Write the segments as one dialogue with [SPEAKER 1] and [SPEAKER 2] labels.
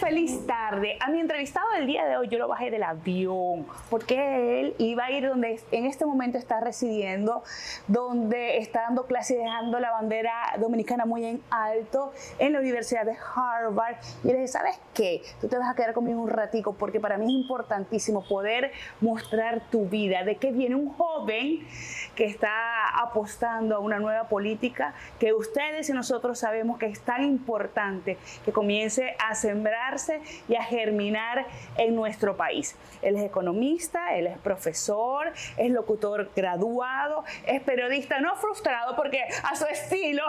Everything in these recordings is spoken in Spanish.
[SPEAKER 1] feliz tarde. A mi entrevistado del día de hoy yo lo bajé del avión porque él iba a ir donde en este momento está residiendo, donde está dando clases y dejando la bandera dominicana muy en alto en la Universidad de Harvard. Y le dije, ¿sabes qué? Tú te vas a quedar conmigo un ratico porque para mí es importantísimo poder mostrar tu vida, de qué viene un joven que está apostando a una nueva política que ustedes y nosotros sabemos que es tan importante que comience a sembrarse y a germinar en nuestro país. Él es economista, él es profesor, es locutor graduado, es periodista no frustrado porque a su estilo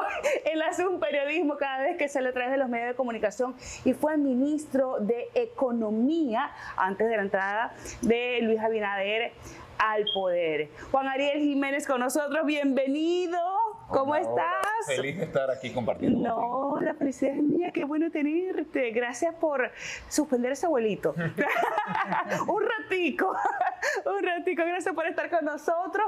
[SPEAKER 1] él hace un periodismo cada vez que se le trae de los medios de comunicación y fue ministro de Economía antes de la entrada de Luis Abinader al poder. Juan Ariel Jiménez con nosotros, bienvenido. ¿Cómo estás?
[SPEAKER 2] Feliz de estar aquí compartiendo contigo.
[SPEAKER 1] La felicidad es mía, qué bueno tenerte. Gracias por suspender ese abuelito. un ratico, gracias por estar con nosotros.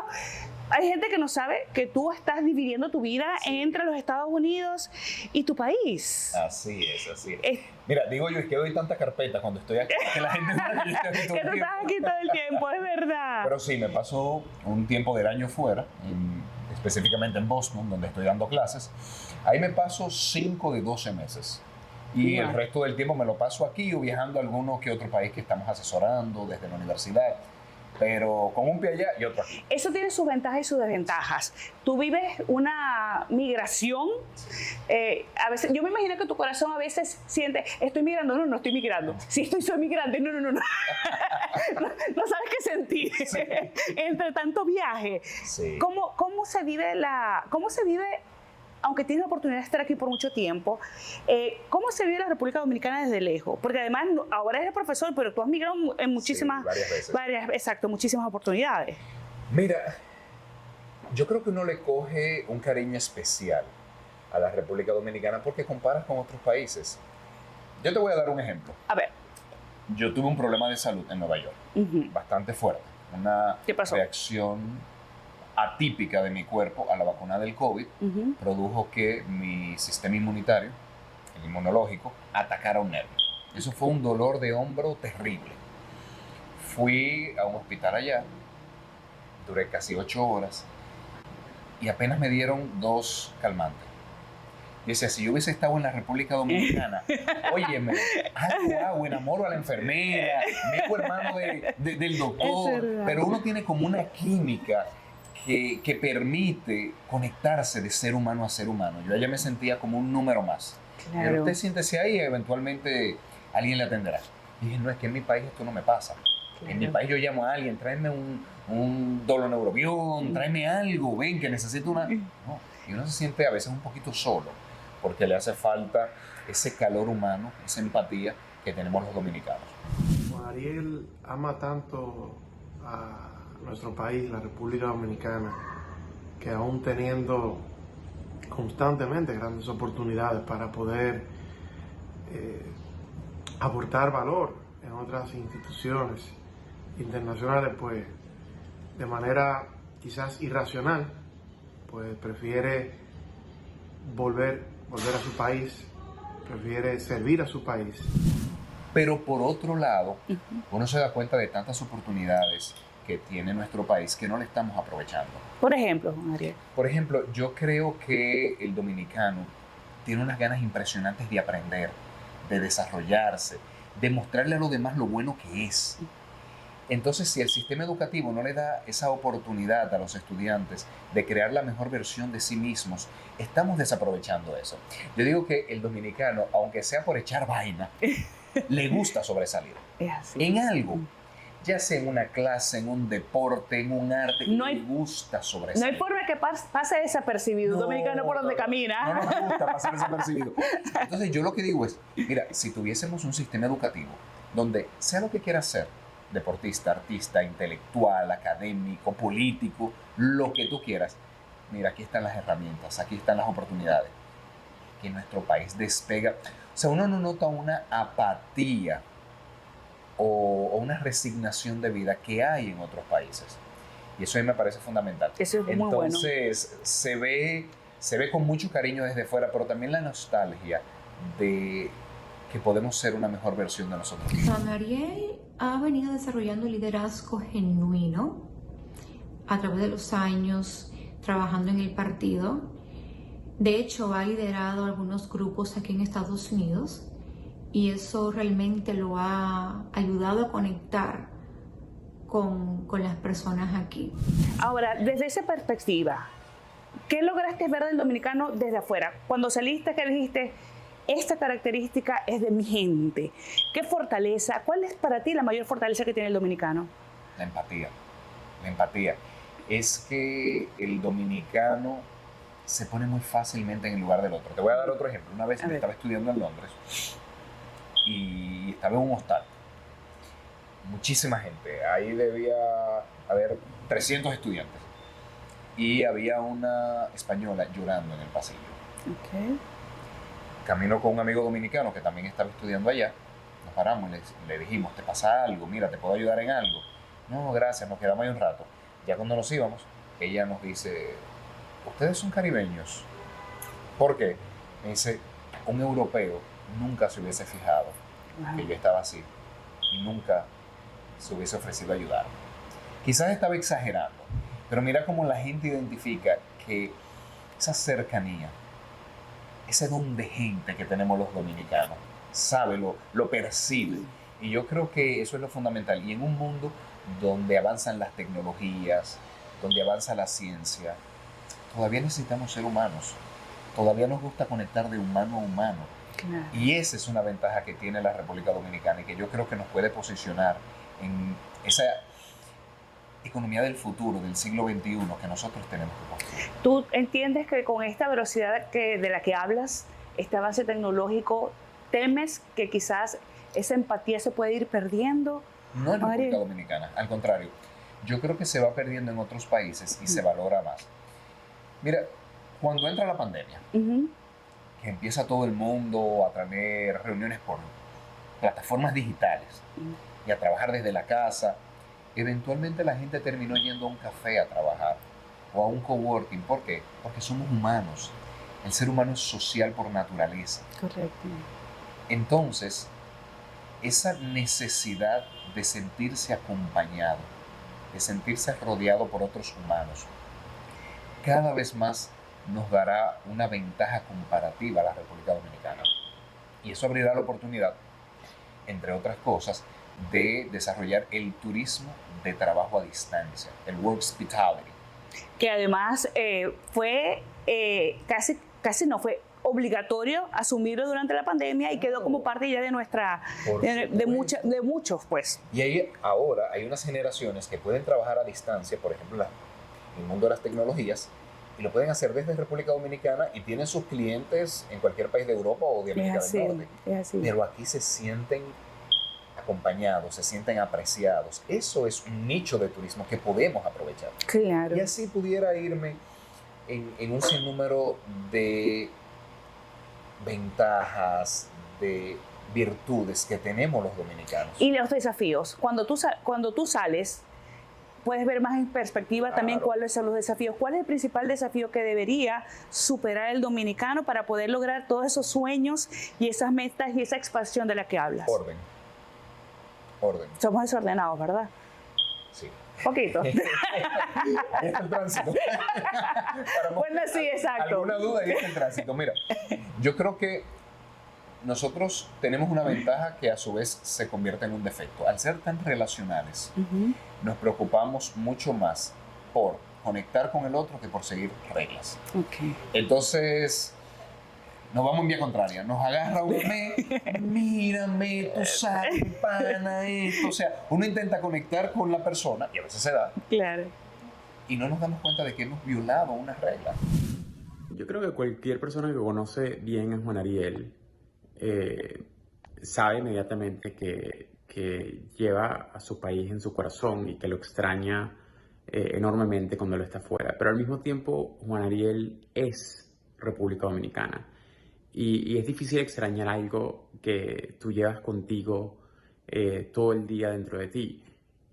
[SPEAKER 1] Hay gente que no sabe que tú estás dividiendo tu vida entre los Estados Unidos y tu país.
[SPEAKER 2] Así es. Mira, digo yo, es que doy tanta carpeta cuando estoy aquí, que la gente sabe que yo estoy aquí todo
[SPEAKER 1] que tú estás aquí todo el tiempo, es verdad.
[SPEAKER 2] Pero sí, me paso un tiempo del año fuera, específicamente en Boston, donde estoy dando clases. Ahí me paso 5 de 12 meses. Y el resto del tiempo me lo paso aquí o viajando a alguno que otro país que estamos asesorando desde la universidad. Pero con un pie allá y otro aquí.
[SPEAKER 1] Eso tiene sus ventajas y sus desventajas. Tú vives una migración. A veces, yo me imagino que tu corazón a veces siente, estoy migrando, no estoy migrando. Sí, soy migrante, no. no sabes qué sentir
[SPEAKER 2] Sí.
[SPEAKER 1] entre tanto viaje.
[SPEAKER 2] Sí.
[SPEAKER 1] ¿Cómo se vive aunque tienes la oportunidad de estar aquí por mucho tiempo, cómo se vive la República Dominicana desde lejos? Porque además ahora eres profesor, pero tú has migrado en muchísimas,
[SPEAKER 2] sí, varias veces.
[SPEAKER 1] Muchísimas oportunidades.
[SPEAKER 2] Mira, yo creo que uno le coge un cariño especial a la República Dominicana porque comparas con otros países. Yo te voy a dar un ejemplo.
[SPEAKER 1] A ver.
[SPEAKER 2] Yo tuve un problema de salud en Nueva York, bastante fuerte. Una
[SPEAKER 1] ¿Qué pasó?
[SPEAKER 2] reacción atípica de mi cuerpo a la vacuna del COVID produjo que mi sistema inmunitario, el inmunológico, atacara un nervio. Eso fue un dolor de hombro terrible. Fui a un hospital allá, duré casi 8 horas y apenas me dieron 2 calmantes. Y decía, si yo hubiese estado en la República Dominicana, óyeme, hago enamoro a la enfermera, me hago hermano del doctor, pero uno tiene como una química que permite conectarse de ser humano a ser humano. Yo allá me sentía como un número más.
[SPEAKER 1] Claro.
[SPEAKER 2] Pero usted siéntese ahí y eventualmente alguien le atenderá. Y dije, no, es que en mi país esto no me pasa. Claro. En mi país yo llamo a alguien, tráeme un doloneurobión, tráeme algo, ven que necesito una... No, y uno se siente a veces un poquito solo, porque le hace falta ese calor humano, esa empatía que tenemos los dominicanos.
[SPEAKER 3] Juan Ariel ama tanto a nuestro país, la República Dominicana, que aún teniendo constantemente grandes oportunidades para poder aportar valor en otras instituciones internacionales, pues de manera quizás irracional, pues prefiere volver a su país, prefiere servir a su país.
[SPEAKER 2] Pero por otro lado, uno se da cuenta de tantas oportunidades que tiene nuestro país que no le estamos aprovechando.
[SPEAKER 1] Por ejemplo, Ariel.
[SPEAKER 2] Por ejemplo, yo creo que el dominicano tiene unas ganas impresionantes de aprender, de desarrollarse, de mostrarle a los demás lo bueno que es. Entonces, si el sistema educativo no le da esa oportunidad a los estudiantes de crear la mejor versión de sí mismos, estamos desaprovechando eso. Yo digo que el dominicano, aunque sea por echar vaina, le gusta sobresalir.
[SPEAKER 1] Es así.
[SPEAKER 2] En algo. Ya sea en una clase, en un deporte, en un arte, le gusta sobresalir.
[SPEAKER 1] No hay forma que pase desapercibido. Un dominicano por donde camina.
[SPEAKER 2] No nos gusta pasar desapercibido. Entonces yo lo que digo es, mira, si tuviésemos un sistema educativo donde sea lo que quiera ser, deportista, artista, intelectual, académico, político, lo que tú quieras, mira, aquí están las herramientas, aquí están las oportunidades. Que nuestro país despega. O sea, uno no nota una apatía o una resignación de vida que hay en otros países. Y eso a mí me parece fundamental.
[SPEAKER 1] Eso es muy bueno.
[SPEAKER 2] Entonces, se ve con mucho cariño desde fuera, pero también la nostalgia de que podemos ser una mejor versión de nosotros.
[SPEAKER 4] Juan Ariel ha venido desarrollando liderazgo genuino a través de los años, trabajando en el partido. De hecho, ha liderado algunos grupos aquí en Estados Unidos y eso realmente lo ha ayudado a conectar con las personas aquí.
[SPEAKER 1] Ahora, desde esa perspectiva, ¿qué lograste ver del dominicano desde afuera? Cuando saliste, ¿qué dijiste? Esta característica es de mi gente. ¿Qué fortaleza? ¿Cuál es para ti la mayor fortaleza que tiene el dominicano?
[SPEAKER 2] La empatía. La empatía. Es que el dominicano se pone muy fácilmente en el lugar del otro. Te voy a dar otro ejemplo. Una vez estaba estudiando en Londres y estaba en un hostal. Muchísima gente. Ahí debía haber 300 estudiantes. Y había una española llorando en el pasillo.
[SPEAKER 1] Okay.
[SPEAKER 2] Camino con un amigo dominicano que también estaba estudiando allá. Nos paramos y le dijimos, ¿te pasa algo? Mira, ¿te puedo ayudar en algo? No, gracias, nos quedamos ahí un rato. Ya cuando nos íbamos, ella nos dice, ¿ustedes son caribeños? ¿Por qué? Me dice, un europeo nunca se hubiese fijado que yo estaba así y nunca se hubiese ofrecido ayudar. Quizás estaba exagerando, pero mira cómo la gente identifica que esa cercanía, ese don de gente que tenemos los dominicanos, sabe, lo percibe. Y yo creo que eso es lo fundamental. Y en un mundo donde avanzan las tecnologías, donde avanza la ciencia, todavía necesitamos ser humanos. Todavía nos gusta conectar de humano a humano.
[SPEAKER 1] Claro.
[SPEAKER 2] Y esa es una ventaja que tiene la República Dominicana y que yo creo que nos puede posicionar en esa economía del futuro, del siglo XXI, que nosotros tenemos que construir.
[SPEAKER 1] ¿Tú entiendes que con esta velocidad de la que hablas, este avance tecnológico, temes que quizás esa empatía se puede ir perdiendo?
[SPEAKER 2] No en República Dominicana, al contrario. Yo creo que se va perdiendo en otros países y se valora más. Mira, cuando entra la pandemia, que empieza todo el mundo a tener reuniones por plataformas digitales y a trabajar desde la casa, eventualmente la gente terminó yendo a un café a trabajar o a un coworking. ¿Por qué? Porque somos humanos. El ser humano es social por naturaleza.
[SPEAKER 1] Correcto.
[SPEAKER 2] Entonces, esa necesidad de sentirse acompañado, de sentirse rodeado por otros humanos, cada vez más nos dará una ventaja comparativa a la República Dominicana. Y eso abrirá la oportunidad, entre otras cosas, de desarrollar el turismo de trabajo a distancia, el work hospitality.
[SPEAKER 1] Que además fue fue obligatorio asumirlo durante la pandemia y quedó como parte ya de nuestra, de muchos pues.
[SPEAKER 2] Y ahí ahora hay unas generaciones que pueden trabajar a distancia, por ejemplo, en el mundo de las tecnologías, y lo pueden hacer desde República Dominicana y tienen sus clientes en cualquier país de Europa o de América del Norte.
[SPEAKER 1] Es así.
[SPEAKER 2] Pero aquí se sienten acompañados, se sienten apreciados. Eso es un nicho de turismo que podemos aprovechar.
[SPEAKER 1] Claro.
[SPEAKER 2] Y así pudiera irme en un sinnúmero de ventajas, de virtudes que tenemos los dominicanos.
[SPEAKER 1] Y los desafíos. Cuando tú sales, puedes ver más en perspectiva también cuáles son los desafíos. ¿Cuál es el principal desafío que debería superar el dominicano para poder lograr todos esos sueños y esas metas y esa expansión de la que hablas?
[SPEAKER 2] Orden.
[SPEAKER 1] Somos desordenados, ¿verdad?
[SPEAKER 2] Sí.
[SPEAKER 1] Poquito.
[SPEAKER 2] Es el tránsito.
[SPEAKER 1] Bueno, sí, exacto.
[SPEAKER 2] ¿Alguna duda? Y es el tránsito. Mira, yo creo que nosotros tenemos una ventaja que a su vez se convierte en un defecto. Al ser tan relacionales, nos preocupamos mucho más por conectar con el otro que por seguir reglas.
[SPEAKER 1] Okay.
[SPEAKER 2] Entonces, nos vamos en vía contraria. Nos agarra un mírame, tú sabes, pana, esto. O sea, uno intenta conectar con la persona, y a veces se da.
[SPEAKER 1] Claro.
[SPEAKER 2] Y no nos damos cuenta de que hemos violado una regla.
[SPEAKER 5] Yo creo que cualquier persona que conoce bien a Juan Ariel sabe inmediatamente que lleva a su país en su corazón y que lo extraña enormemente cuando él está fuera. Pero al mismo tiempo, Juan Ariel es República Dominicana. Y es difícil extrañar algo que tú llevas contigo todo el día dentro de ti.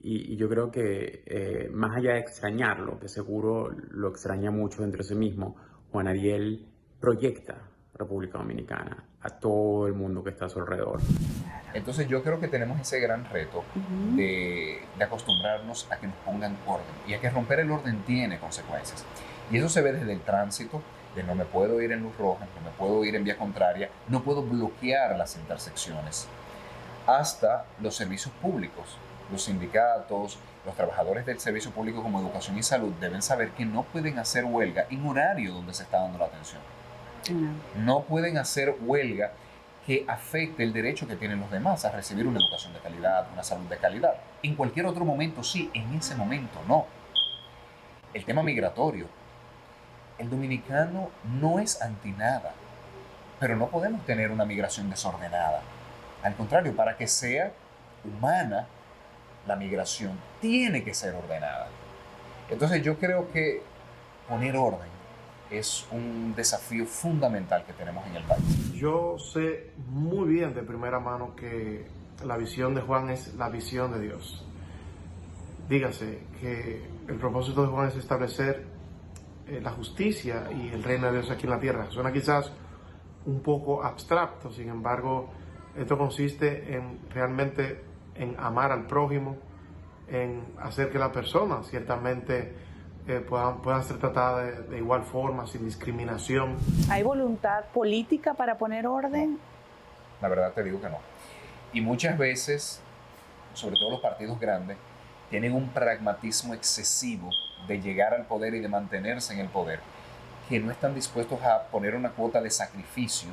[SPEAKER 5] Y yo creo que más allá de extrañarlo, que seguro lo extraña mucho dentro de sí mismo, Juan Ariel proyecta República Dominicana, a todo el mundo que está a su alrededor.
[SPEAKER 2] Entonces yo creo que tenemos ese gran reto de acostumbrarnos a que nos pongan orden y a que romper el orden tiene consecuencias. Y eso se ve desde el tránsito, de no me puedo ir en luz roja, no me puedo ir en vía contraria, no puedo bloquear las intersecciones, hasta los servicios públicos. Los sindicatos, los trabajadores del servicio público como educación y salud deben saber que no pueden hacer huelga en horario donde se está dando la atención. No pueden hacer huelga que afecte el derecho que tienen los demás a recibir una educación de calidad, una salud de calidad. En cualquier otro momento sí, en ese momento no. El tema migratorio. El dominicano no es anti nada, pero no podemos tener una migración desordenada. Al contrario, para que sea humana, la migración tiene que ser ordenada. Entonces yo creo que poner orden es un desafío fundamental que tenemos en el país.
[SPEAKER 3] Yo sé muy bien de primera mano que la visión de Juan es la visión de Dios. Dígase que el propósito de Juan es establecer la justicia y el reino de Dios aquí en la tierra. Suena quizás un poco abstracto, sin embargo, esto consiste en realmente en amar al prójimo, en hacer que las personas ciertamente puedan ser tratadas de igual forma, sin discriminación.
[SPEAKER 1] ¿Hay voluntad política para poner orden?
[SPEAKER 2] La verdad te digo que no. Y muchas veces, sobre todo los partidos grandes, tienen un pragmatismo excesivo de llegar al poder y de mantenerse en el poder, que no están dispuestos a poner una cuota de sacrificio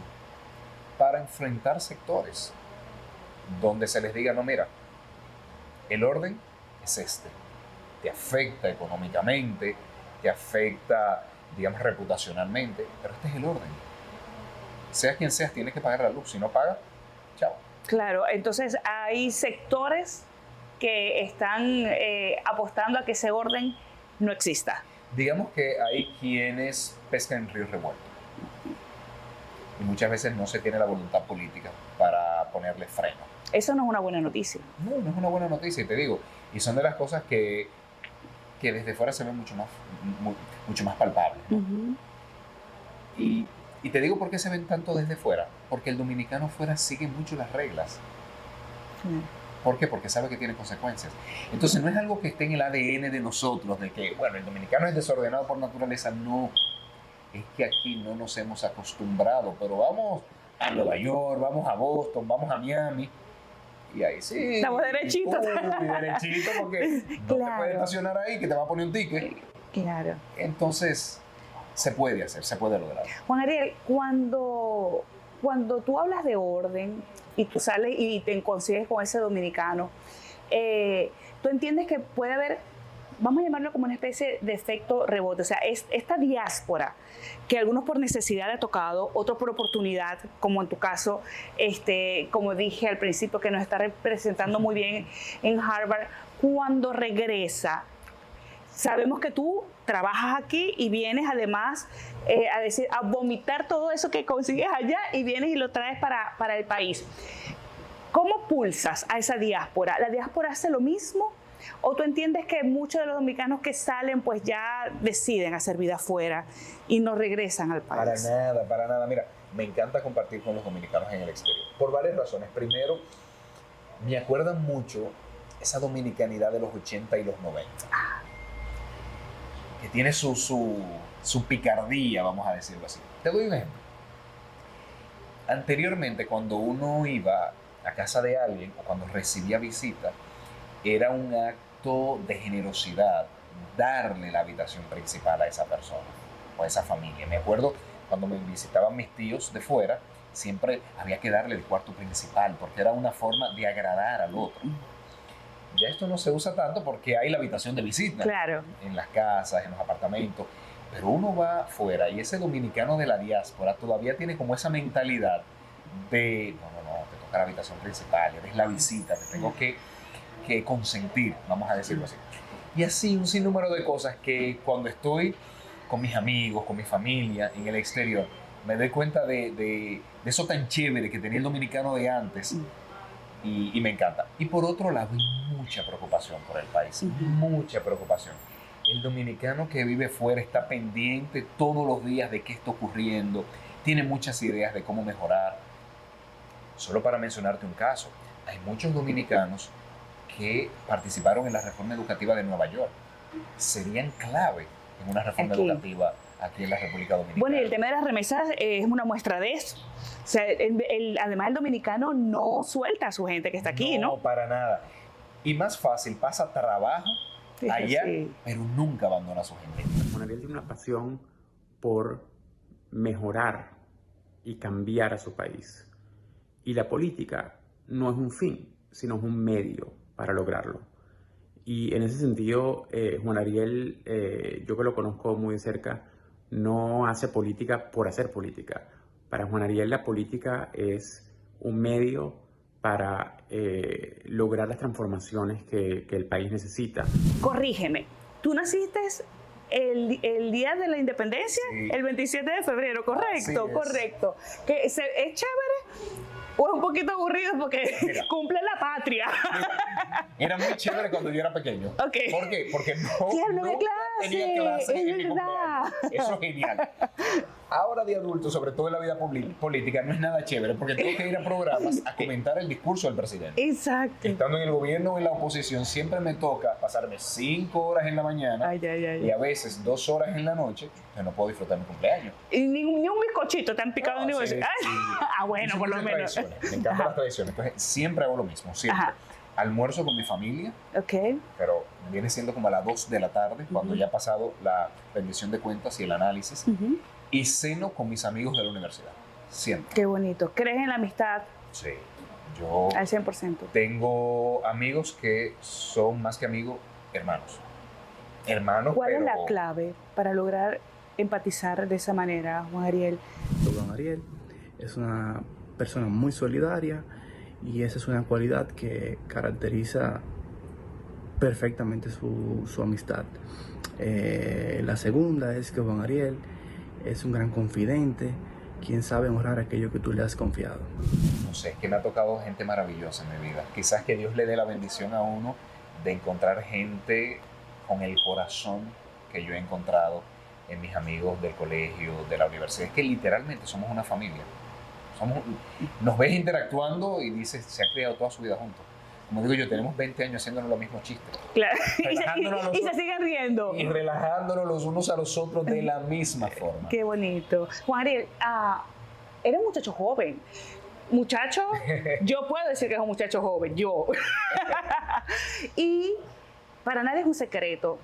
[SPEAKER 2] para enfrentar sectores donde se les diga, no, mira, el orden es este. Te afecta económicamente, te afecta, digamos, reputacionalmente, pero este es el orden. Seas quien seas, tienes que pagar la luz. Si no pagas, chao.
[SPEAKER 1] Claro, entonces hay sectores que están apostando a que ese orden no exista.
[SPEAKER 2] Digamos que hay quienes pescan en ríos revueltos. Y muchas veces no se tiene la voluntad política para ponerle freno.
[SPEAKER 1] Eso no es una buena noticia.
[SPEAKER 2] No, no es una buena noticia, y te digo. Y son de las cosas que desde fuera se ven mucho más palpables, ¿no? Y te digo por qué se ven tanto desde fuera. Porque el dominicano fuera sigue mucho las reglas. ¿Por qué? Porque sabe que tiene consecuencias. Entonces no es algo que esté en el ADN de nosotros, de que, bueno, el dominicano es desordenado por naturaleza. No, es que aquí no nos hemos acostumbrado. Pero vamos a Nueva York, vamos a Boston, vamos a Miami, y ahí sí.
[SPEAKER 1] Estamos derechitos.
[SPEAKER 2] Derechito, porque no te puedes estacionar ahí, que te va a poner un ticket.
[SPEAKER 1] Claro.
[SPEAKER 2] Entonces, se puede hacer, se puede lograr.
[SPEAKER 1] Juan Ariel, cuando tú hablas de orden y tú sales y te consigues con ese dominicano, tú entiendes que puede haber, vamos a llamarlo como una especie de efecto rebote, o sea, esta diáspora que algunos por necesidad ha tocado, otros por oportunidad, como en tu caso, como dije al principio, que nos está representando muy bien en Harvard, cuando regresa, sabemos que tú trabajas aquí y vienes además a vomitar todo eso que consigues allá y vienes y lo traes para el país. ¿Cómo pulsas a esa diáspora? ¿La diáspora hace lo mismo? ¿O tú entiendes que muchos de los dominicanos que salen pues ya deciden hacer vida afuera y no regresan al país?
[SPEAKER 2] Para nada. Mira, me encanta compartir con los dominicanos en el exterior. Por varias razones. Primero, me acuerdan mucho esa dominicanidad de los 80 y los 90. Que tiene su picardía, vamos a decirlo así. Te doy un ejemplo. Anteriormente, cuando uno iba a casa de alguien o cuando recibía visita, era un acto de generosidad darle la habitación principal a esa persona o a esa familia. Me acuerdo cuando me visitaban mis tíos de fuera, siempre había que darle el cuarto principal porque era una forma de agradar al otro. Ya esto no se usa tanto porque hay la habitación de visita.
[SPEAKER 1] Claro.
[SPEAKER 2] En las casas, en los apartamentos. Pero uno va afuera y ese dominicano de la diáspora todavía tiene como esa mentalidad de no, te toca la habitación principal, eres la visita, te tengo que consentir, vamos a decirlo así. Y así un sinnúmero de cosas que cuando estoy con mis amigos, con mi familia en el exterior, me doy cuenta de eso tan chévere que tenía el dominicano de antes. Y me encanta. Y por otro lado, hay mucha preocupación por el país, mucha preocupación. El dominicano que vive fuera está pendiente todos los días de qué está ocurriendo, tiene muchas ideas de cómo mejorar. Solo para mencionarte un caso, hay muchos dominicanos que participaron en la reforma educativa de Nueva York. Serían clave en una reforma educativa aquí en la República Dominicana.
[SPEAKER 1] Bueno, y el tema de las remesas es una muestra de eso. O sea, además el dominicano no suelta a su gente que está aquí, ¿no?
[SPEAKER 2] No, para nada. Y más fácil, pasa trabajo allá, pero nunca abandona a su gente.
[SPEAKER 5] Juan Ariel tiene una pasión por mejorar y cambiar a su país. Y la política no es un fin, sino es un medio para lograrlo. Y en ese sentido, Juan Ariel, yo que lo conozco muy de cerca, no hace política por hacer política. Para Juan Ariel la política es un medio para lograr las transformaciones que el país necesita.
[SPEAKER 1] Corrígeme, ¿tú naciste el día de la independencia? Sí. El 27 de febrero, correcto, correcto. Que es chévere. O es un poquito aburrido porque cumple la patria.
[SPEAKER 2] Era muy chévere cuando yo era pequeño.
[SPEAKER 1] Okay.
[SPEAKER 2] ¿Por qué? Porque no
[SPEAKER 1] tenía clase
[SPEAKER 2] en mi cumpleaños. Eso es genial. Ahora de adulto, sobre todo en la vida política, no es nada chévere porque tengo que ir a programas a comentar el discurso del presidente.
[SPEAKER 1] Exacto.
[SPEAKER 2] Estando en el gobierno o en la oposición, siempre me toca pasarme 5 horas en la mañana y a veces 2 horas en la noche, que no puedo disfrutar mi cumpleaños.
[SPEAKER 1] Y ni un bizcochito te han picado ni un...
[SPEAKER 2] Sí.
[SPEAKER 1] Bueno, por lo menos.
[SPEAKER 2] Me encantan las tradiciones. Entonces, siempre hago lo mismo, siempre. Ajá. Almuerzo con mi familia, pero viene siendo como a las 2 de la tarde, cuando ya ha pasado la rendición de cuentas y el análisis, y ceno con mis amigos de la universidad, siempre.
[SPEAKER 1] Qué bonito. ¿Crees en la amistad?
[SPEAKER 2] Sí, yo...
[SPEAKER 1] Al 100%.
[SPEAKER 2] Tengo amigos que son más que amigos, hermanos.
[SPEAKER 1] ¿Cuál es la clave para lograr empatizar de esa manera, Juan Ariel?
[SPEAKER 6] Juan Ariel es una persona muy solidaria, y esa es una cualidad que caracteriza perfectamente su amistad. La segunda es que Juan Ariel es un gran confidente, quien sabe honrar aquello que tú le has confiado.
[SPEAKER 2] No sé, es que me ha tocado gente maravillosa en mi vida. Quizás que Dios le dé la bendición a uno de encontrar gente con el corazón que yo he encontrado en mis amigos del colegio, de la universidad. Es que literalmente somos una familia. Nos ves interactuando y dices, se ha criado toda su vida juntos. Como digo yo, tenemos 20 años haciéndonos los mismos chistes.
[SPEAKER 1] Claro. Y se siguen riendo.
[SPEAKER 2] Y relajándonos los unos a los otros de la misma forma.
[SPEAKER 1] Qué bonito. Juan Ariel, era un muchacho joven. Muchacho, yo puedo decir que es un muchacho joven, yo. Y para nadie es un secreto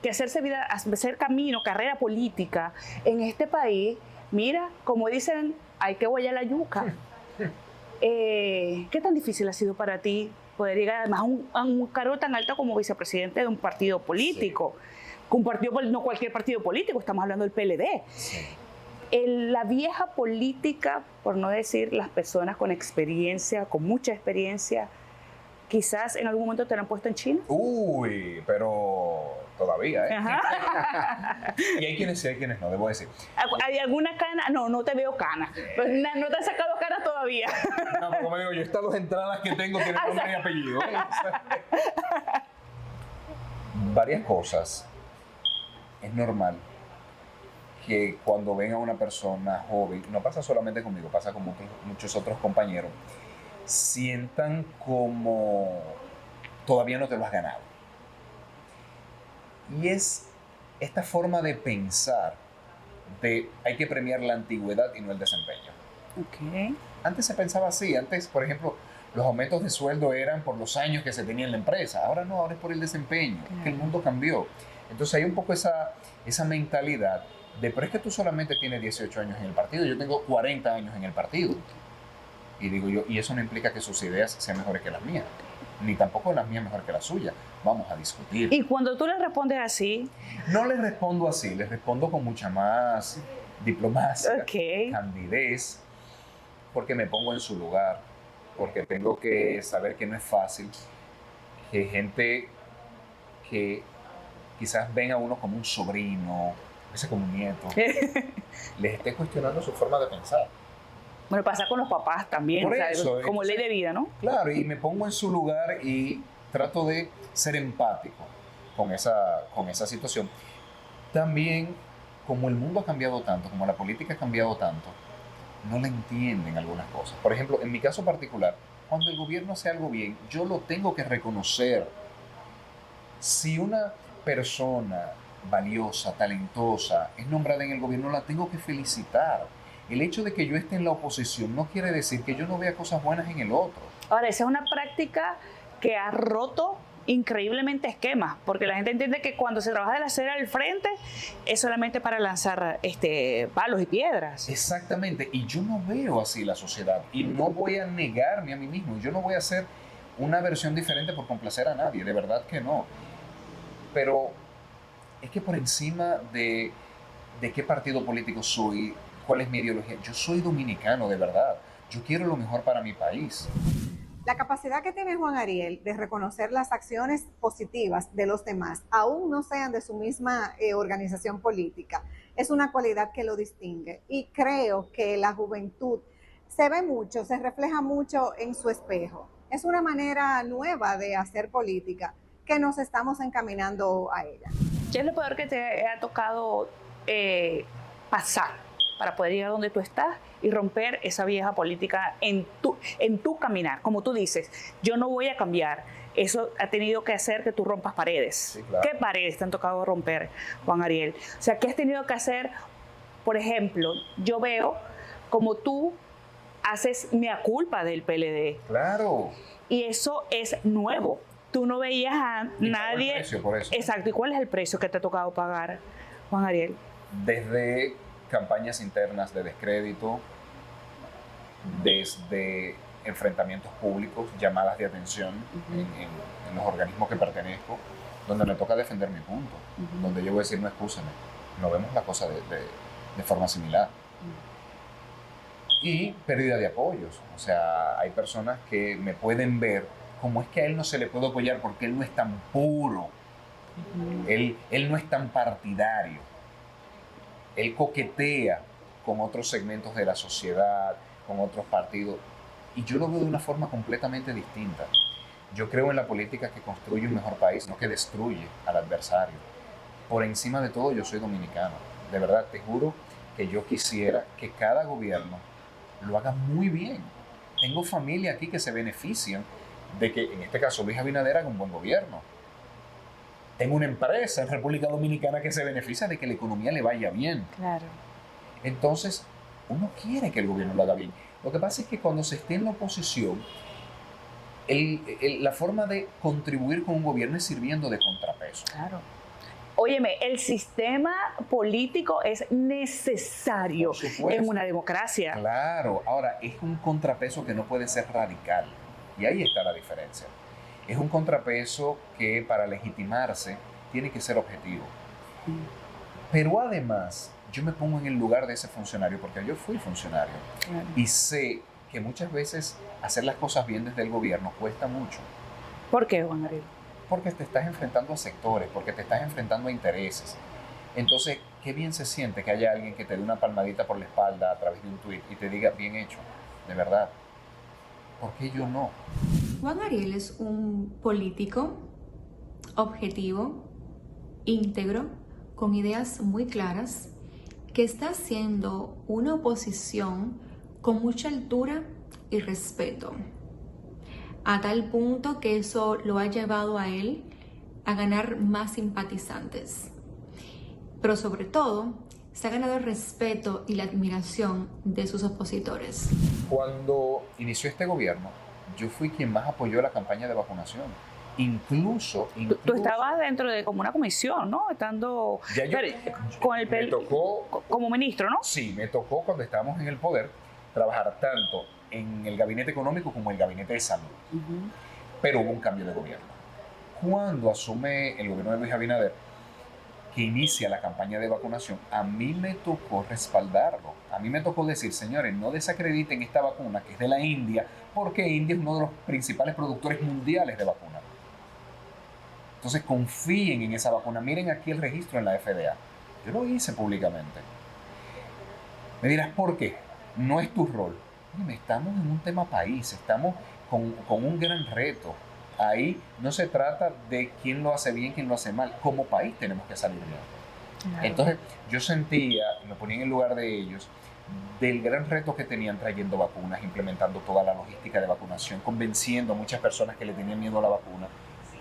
[SPEAKER 1] que hacer camino, carrera política en este país, mira, como dicen, hay que guayar la yuca. ¿Qué tan difícil ha sido para ti poder llegar además a un cargo tan alto como vicepresidente de un partido político? Sí. No cualquier partido político, estamos hablando del PLD. Sí. La vieja política, por no decir las personas con experiencia, con mucha experiencia, quizás en algún momento te la han puesto en China.
[SPEAKER 2] Uy, pero todavía, ¿eh? Y hay quienes sí, hay quienes no, debo decir.
[SPEAKER 1] ¿Hay alguna cana? No te veo cana. Pues no te has sacado cana todavía.
[SPEAKER 2] No, como digo, yo estas 2 entradas que tengo tienen nombre y apellido. Varias cosas. Es normal que cuando ven a una persona joven, no pasa solamente conmigo, pasa con muchos otros compañeros, sientan como todavía no te lo has ganado. Y es esta forma de pensar de hay que premiar la antigüedad y no el desempeño.
[SPEAKER 1] Okay.
[SPEAKER 2] Antes se pensaba así. Antes, por ejemplo, los aumentos de sueldo eran por los años que se tenía en la empresa. Ahora no, ahora es por el desempeño. Claro. Que el mundo cambió. Entonces hay un poco esa mentalidad de, pero es que tú solamente tienes 18 años en el partido, yo tengo 40 años en el partido. Y digo yo, y eso no implica que sus ideas sean mejores que las mías, ni tampoco las mías mejor que las suyas. Vamos a discutir.
[SPEAKER 1] Y cuando tú le respondes así...
[SPEAKER 2] No le respondo así, le respondo con mucha más diplomacia, candidez, porque me pongo en su lugar, porque tengo que saber que no es fácil que gente que quizás ven a uno como un sobrino, a veces como un nieto, les esté cuestionando su forma de pensar.
[SPEAKER 1] Bueno, pasa con los papás también,
[SPEAKER 2] por eso,
[SPEAKER 1] como ley de vida, ¿no?
[SPEAKER 2] Claro, y me pongo en su lugar y trato de ser empático con esa situación. También, como el mundo ha cambiado tanto, como la política ha cambiado tanto, no le entienden algunas cosas. Por ejemplo, en mi caso particular, cuando el gobierno hace algo bien, yo lo tengo que reconocer. Si una persona valiosa, talentosa, es nombrada en el gobierno, la tengo que felicitar. El hecho de que yo esté en la oposición no quiere decir que yo no vea cosas buenas en el otro.
[SPEAKER 1] Ahora, esa es una práctica que ha roto increíblemente esquemas, porque la gente entiende que cuando se trabaja de la acera al frente es solamente para lanzar palos y piedras.
[SPEAKER 2] Exactamente, y yo no veo así la sociedad, y no voy a negarme a mí mismo, yo no voy a hacer una versión diferente por complacer a nadie, de verdad que no. Pero es que por encima de qué partido político soy, cuál es mi ideología, yo soy dominicano de verdad, yo quiero lo mejor para mi país.
[SPEAKER 7] La capacidad que tiene Juan Ariel de reconocer las acciones positivas de los demás, aún no sean de su misma organización política, es una cualidad que lo distingue. Y creo que la juventud se ve mucho, se refleja mucho en su espejo. Es una manera nueva de hacer política que nos estamos encaminando a ella.
[SPEAKER 1] ¿Qué es lo peor que te ha tocado pasar para poder llegar donde tú estás y romper esa vieja política en tu caminar? Como tú dices, yo no voy a cambiar. Eso ha tenido que hacer que tú rompas paredes.
[SPEAKER 2] Sí, claro.
[SPEAKER 1] ¿Qué paredes te han tocado romper, Juan Ariel? O sea, ¿qué has tenido que hacer? Por ejemplo, yo veo como tú haces mea culpa del PLD.
[SPEAKER 2] Claro.
[SPEAKER 1] Y eso es nuevo. Tú no veías a nadie.
[SPEAKER 2] El precio por eso.
[SPEAKER 1] Exacto. ¿Y cuál es el precio que te ha tocado pagar, Juan Ariel?
[SPEAKER 2] Desde campañas internas de descrédito, desde enfrentamientos públicos, llamadas de atención en los organismos que pertenezco, donde me toca defender mi punto, donde yo voy a decir, no, excúseme, no vemos la cosa de forma similar. Y pérdida de apoyos, o sea, hay personas que me pueden ver como es que a él no se le puede apoyar porque él no es tan puro, él no es tan partidario. Él coquetea con otros segmentos de la sociedad, con otros partidos, y yo lo veo de una forma completamente distinta. Yo creo en la política que construye un mejor país, no que destruye al adversario. Por encima de todo, yo soy dominicano. De verdad, te juro que yo quisiera que cada gobierno lo haga muy bien. Tengo familia aquí que se benefician de que, en este caso, Luis Abinader haga un buen gobierno. Tengo una empresa en República Dominicana que se beneficia de que la economía le vaya bien.
[SPEAKER 1] Claro.
[SPEAKER 2] Entonces, uno quiere que el gobierno lo haga bien. Lo que pasa es que cuando se esté en la oposición, la forma de contribuir con un gobierno es sirviendo de contrapeso.
[SPEAKER 1] Claro. Óyeme, el sistema político es necesario en una democracia.
[SPEAKER 2] Claro. Ahora, es un contrapeso que no puede ser radical. Y ahí está la diferencia. Es un contrapeso que para legitimarse tiene que ser objetivo. Pero además, yo me pongo en el lugar de ese funcionario porque yo fui funcionario.
[SPEAKER 1] Claro.
[SPEAKER 2] Y sé que muchas veces hacer las cosas bien desde el gobierno cuesta mucho.
[SPEAKER 1] ¿Por qué, Juan Ariel?
[SPEAKER 2] Porque te estás enfrentando a sectores, porque te estás enfrentando a intereses. Entonces, qué bien se siente que haya alguien que te dé una palmadita por la espalda a través de un tuit y te diga, bien hecho, de verdad. ¿Por qué yo no?
[SPEAKER 4] Juan Ariel es un político objetivo, íntegro, con ideas muy claras, que está haciendo una oposición con mucha altura y respeto, a tal punto que eso lo ha llevado a él a ganar más simpatizantes. Pero sobre todo, se ha ganado el respeto y la admiración de sus opositores.
[SPEAKER 2] Cuando inició este gobierno, yo fui quien más apoyó la campaña de vacunación. Incluso
[SPEAKER 1] Tú estabas dentro de como una comisión, ¿no? Estando
[SPEAKER 2] ya yo,
[SPEAKER 1] con el
[SPEAKER 2] me tocó,
[SPEAKER 1] como ministro, ¿no?
[SPEAKER 2] Sí, me tocó cuando estábamos en el poder trabajar tanto en el gabinete económico como en el gabinete de salud. Pero hubo un cambio de gobierno. Cuando asume el gobierno de Luis Abinader, que inicia la campaña de vacunación, a mí me tocó respaldarlo. A mí me tocó decir, señores, no desacrediten esta vacuna que es de la India, porque India es uno de los principales productores mundiales de vacunas. Entonces confíen en esa vacuna. Miren aquí el registro en la FDA. Yo lo hice públicamente. Me dirás, ¿por qué? No es tu rol. Oye, estamos en un tema país, estamos con un gran reto. Ahí no se trata de quién lo hace bien, quién lo hace mal. Como país tenemos que salir bien.
[SPEAKER 1] Claro.
[SPEAKER 2] Entonces yo sentía, me ponía en el lugar de ellos, del gran reto que tenían trayendo vacunas, implementando toda la logística de vacunación, convenciendo a muchas personas que le tenían miedo a la vacuna.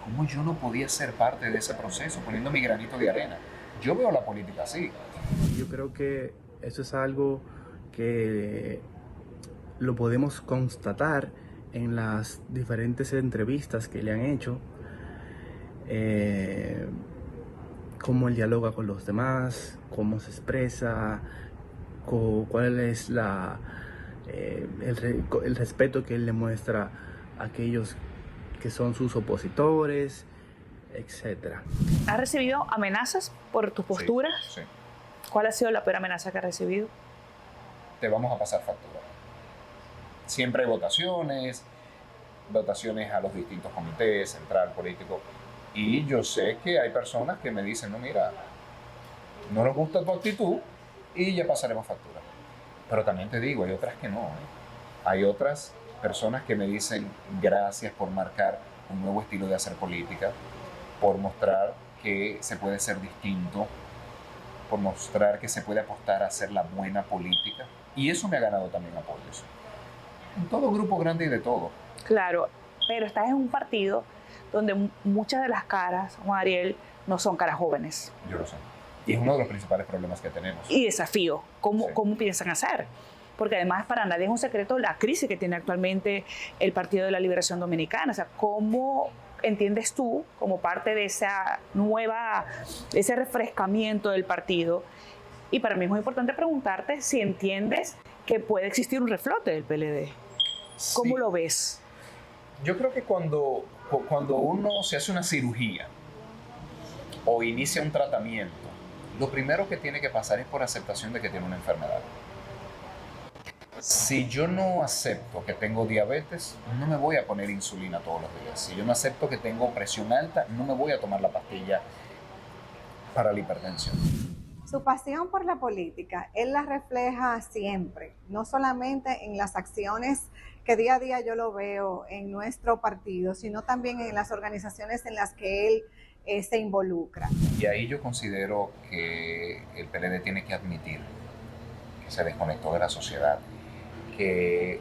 [SPEAKER 2] ¿Cómo yo no podía ser parte de ese proceso, poniendo mi granito de arena? Yo veo la política así.
[SPEAKER 6] Yo creo que eso es algo que lo podemos constatar en las diferentes entrevistas que le han hecho, cómo él dialoga con los demás, cómo se expresa, cuál es el respeto que él le muestra a aquellos que son sus opositores, etc.
[SPEAKER 1] ¿Has recibido amenazas por tu postura?
[SPEAKER 2] Sí, sí.
[SPEAKER 1] ¿Cuál ha sido la peor amenaza que has recibido?
[SPEAKER 2] Te vamos a pasar factura. Siempre hay votaciones a los distintos comités, central, político, y yo sé que hay personas que me dicen, no, mira, no nos gusta tu actitud y ya pasaremos factura. Pero también te digo, hay otras que no. Hay otras personas que me dicen gracias por marcar un nuevo estilo de hacer política, por mostrar que se puede ser distinto, por mostrar que se puede apostar a hacer la buena política. Y eso me ha ganado también apoyos. En todo grupo grande y de todo.
[SPEAKER 1] Claro, pero estás en un partido donde muchas de las caras, Juan Ariel, no son caras jóvenes.
[SPEAKER 2] Yo lo sé. Y es uno de los principales problemas que tenemos.
[SPEAKER 1] Y desafío, ¿cómo,
[SPEAKER 2] Sí.
[SPEAKER 1] ¿cómo piensan hacer? Porque además para nadie es un secreto la crisis que tiene actualmente el Partido de la Liberación Dominicana. O sea, ¿cómo entiendes tú, como parte de ese refrescamiento del partido? Y para mí es muy importante preguntarte si entiendes que puede existir un reflote del PLD. ¿Cómo
[SPEAKER 2] Sí.
[SPEAKER 1] lo ves?
[SPEAKER 2] Yo creo que cuando uno se hace una cirugía o inicia un tratamiento, lo primero que tiene que pasar es por aceptación de que tiene una enfermedad. Si yo no acepto que tengo diabetes, no me voy a poner insulina todos los días. Si yo no acepto que tengo presión alta, no me voy a tomar la pastilla para la hipertensión.
[SPEAKER 7] Su pasión por la política, él la refleja siempre, no solamente en las acciones que día a día yo lo veo en nuestro partido, sino también en las organizaciones en las que él se involucra.
[SPEAKER 2] Y ahí yo considero que el PLD tiene que admitir que se desconectó de la sociedad, que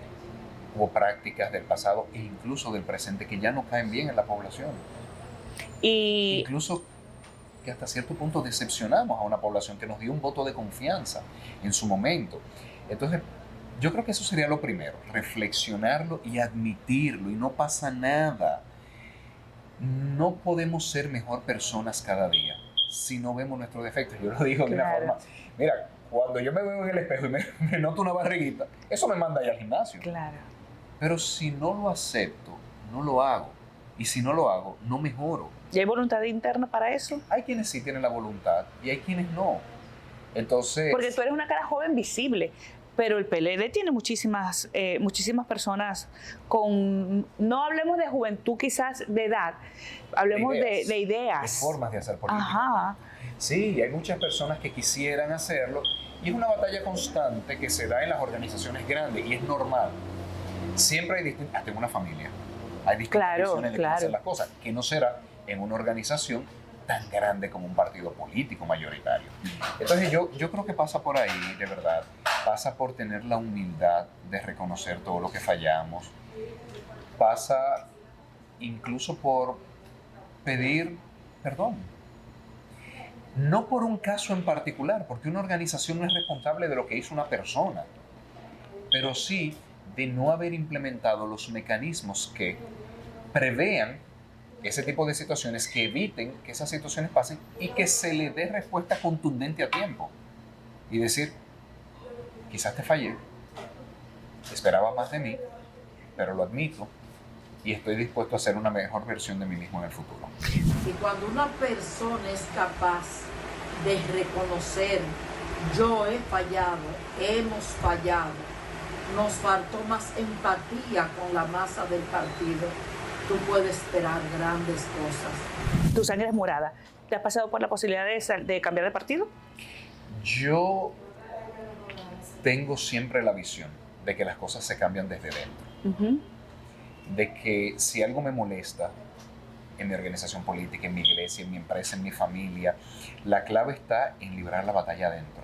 [SPEAKER 2] hubo prácticas del pasado e incluso del presente que ya no caen bien en la población.
[SPEAKER 1] Y
[SPEAKER 2] Incluso que hasta cierto punto decepcionamos a una población que nos dio un voto de confianza en su momento. Entonces, yo creo que eso sería lo primero, reflexionarlo y admitirlo, y no pasa nada. No podemos ser mejor personas cada día si no vemos nuestros defectos. Yo lo digo de una
[SPEAKER 1] Claro.
[SPEAKER 2] forma, mira, cuando yo me veo en el espejo y me noto una barriguita, eso me manda ya al gimnasio.
[SPEAKER 1] claro,
[SPEAKER 2] Pero si no lo acepto, no lo hago. Y si no lo hago, no mejoro.
[SPEAKER 1] ¿y hay voluntad interna para eso?
[SPEAKER 2] Hay quienes sí tienen la voluntad y hay quienes no. Entonces,
[SPEAKER 1] Porque tú eres una cara joven visible, pero el PLD tiene muchísimas personas con, no hablemos de juventud quizás de edad, hablemos de ideas.
[SPEAKER 2] de formas de hacer política.
[SPEAKER 1] Ajá.
[SPEAKER 2] Sí, hay muchas personas que quisieran hacerlo y es una batalla constante que se da en las organizaciones grandes y es normal. Siempre hay distintas, hasta en una familia, hay distintas
[SPEAKER 1] Claro,
[SPEAKER 2] visiones de cómo
[SPEAKER 1] claro.
[SPEAKER 2] hacer las cosas, que no será en una organización tan grande como un partido político mayoritario. Entonces yo creo que pasa por ahí, de verdad, pasa por tener la humildad de reconocer todo lo que fallamos, pasa incluso por pedir perdón. No por un caso en particular, porque una organización no es responsable de lo que hizo una persona, pero sí de no haber implementado los mecanismos que prevean ese tipo de situaciones, que eviten que esas situaciones pasen y que se le dé respuesta contundente a tiempo. Y decir, quizás te fallé, esperaba más de mí, pero lo admito y estoy dispuesto a ser una mejor versión de mí mismo en el futuro.
[SPEAKER 8] Y cuando una persona es capaz de reconocer, yo he fallado, hemos fallado, nos faltó más empatía con la masa del partido, tú puedes esperar grandes cosas.
[SPEAKER 1] Tu sangre es morada. ¿Te has pasado por la posibilidad de cambiar de partido?
[SPEAKER 2] Yo tengo siempre la visión de que las cosas se cambian desde dentro. De que si algo me molesta en mi organización política, en mi iglesia, en mi empresa, en mi familia, la clave está en librar la batalla adentro.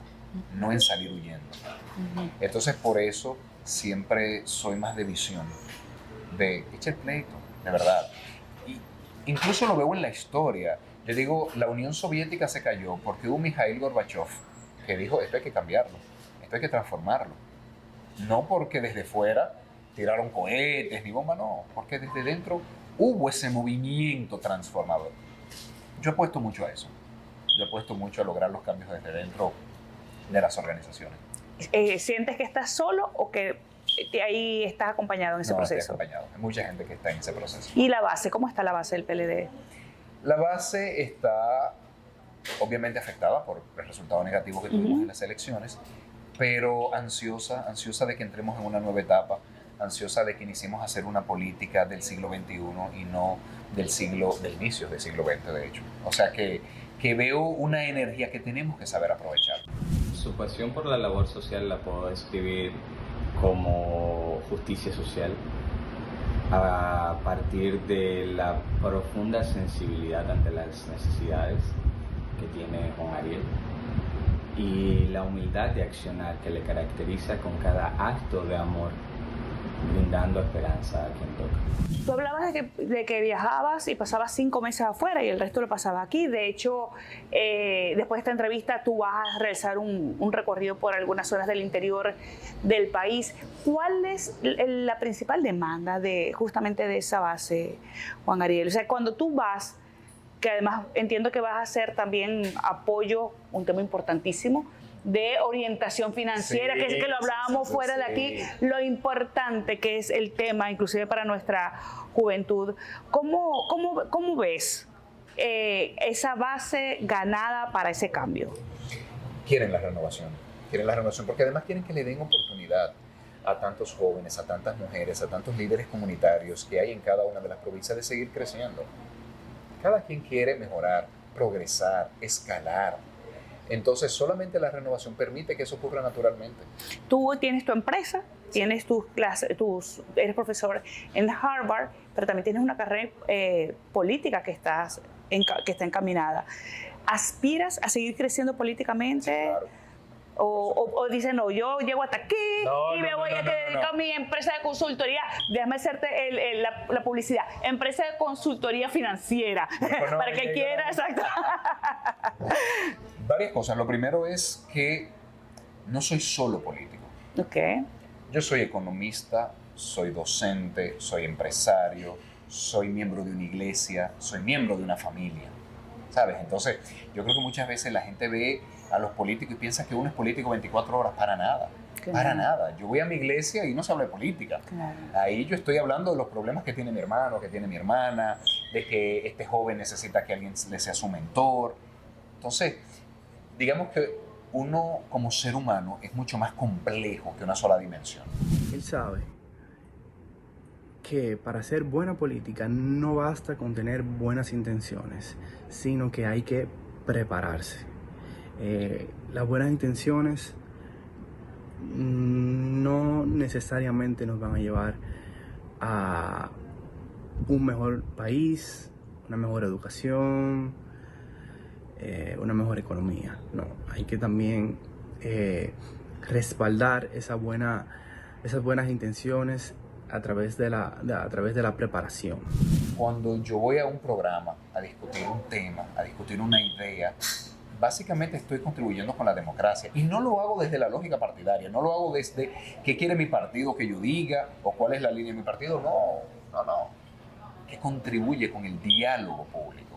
[SPEAKER 2] no en salir huyendo. Entonces, por eso siempre soy más de visión, de echa el pleito, de verdad. Y incluso lo veo en la historia. Yo digo, la Unión Soviética se cayó porque hubo Mikhail Gorbachev que dijo, esto hay que cambiarlo, esto hay que transformarlo. No porque desde fuera tiraron cohetes ni bombas, no, porque desde dentro hubo ese movimiento transformador. Yo apuesto mucho a eso. Yo apuesto mucho a lograr los cambios desde dentro de las organizaciones.
[SPEAKER 1] ¿Sientes que estás solo o que ahí estás acompañado en ese proceso?
[SPEAKER 2] Estoy acompañado. Hay mucha gente que está en ese proceso.
[SPEAKER 1] ¿Y la base? ¿Cómo está la base del PLD?
[SPEAKER 2] La base está obviamente afectada por el resultado negativo que tuvimos en las elecciones, pero ansiosa de que entremos en una nueva etapa, ansiosa de que iniciemos a hacer una política del siglo XXI y no del inicio del siglo XX, de hecho. O sea que veo una energía que tenemos que saber aprovechar.
[SPEAKER 9] Su pasión por la labor social la puedo describir como justicia social, a partir de la profunda sensibilidad ante las necesidades que tiene Juan Ariel y la humildad de accionar que le caracteriza con cada acto de amor, brindando esperanza a quien toca.
[SPEAKER 1] Tú hablabas de que viajabas y pasabas 5 meses afuera y el resto lo pasaba aquí. De hecho, después de esta entrevista tú vas a realizar un recorrido por algunas zonas del interior del país. ¿Cuál es la principal demanda justamente de esa base, Juan Ariel? O sea, cuando tú vas, que además entiendo que vas a hacer también apoyo, un tema importantísimo, de orientación financiera,
[SPEAKER 2] sí,
[SPEAKER 1] que lo hablábamos fuera de aquí, lo importante que es el tema, inclusive para nuestra juventud. ¿Cómo ves esa base ganada para ese cambio?
[SPEAKER 2] Quieren la renovación porque además quieren que le den oportunidad a tantos jóvenes, a tantas mujeres, a tantos líderes comunitarios que hay en cada una de las provincias de seguir creciendo. Cada quien quiere mejorar, progresar, escalar. Entonces, solamente la renovación permite que eso ocurra naturalmente.
[SPEAKER 1] Tú tienes tu empresa, tienes tus clases, eres profesor en Harvard, pero también tienes una carrera política que está encaminada. ¿Aspiras a seguir creciendo políticamente?
[SPEAKER 2] Sí, claro.
[SPEAKER 1] O dicen, no, yo llego hasta aquí y me voy a dedicar a mi empresa de consultoría. Déjame hacerte la publicidad. Empresa de consultoría financiera. Para que quiera, exacto.
[SPEAKER 2] Varias cosas. Lo primero es que no soy solo político.
[SPEAKER 1] Okay.
[SPEAKER 2] Yo soy economista, soy docente, soy empresario, soy miembro de una iglesia, soy miembro de una familia. ¿Sabes? Entonces, yo creo que muchas veces la gente ve a los políticos y piensa que uno es político 24 horas. Para nada. Claro. Para nada. Yo voy a mi iglesia y no se habla de política. Claro. Ahí yo estoy hablando de los problemas que tiene mi hermano, que tiene mi hermana, de que este joven necesita que alguien le sea su mentor. Entonces, digamos que uno como ser humano es mucho más complejo que una sola dimensión.
[SPEAKER 6] Él sabe que para hacer buena política no basta con tener buenas intenciones, sino que hay que prepararse. Las buenas intenciones no necesariamente nos van a llevar a un mejor país, una mejor educación, una mejor economía. No, hay que también respaldar esas buenas intenciones a través de la preparación.
[SPEAKER 2] Cuando yo voy a un programa a discutir un tema, a discutir una idea, básicamente estoy contribuyendo con la democracia. Y no lo hago desde la lógica partidaria, no lo hago desde qué quiere mi partido que yo diga o cuál es la línea de mi partido. No. Que contribuye con el diálogo público.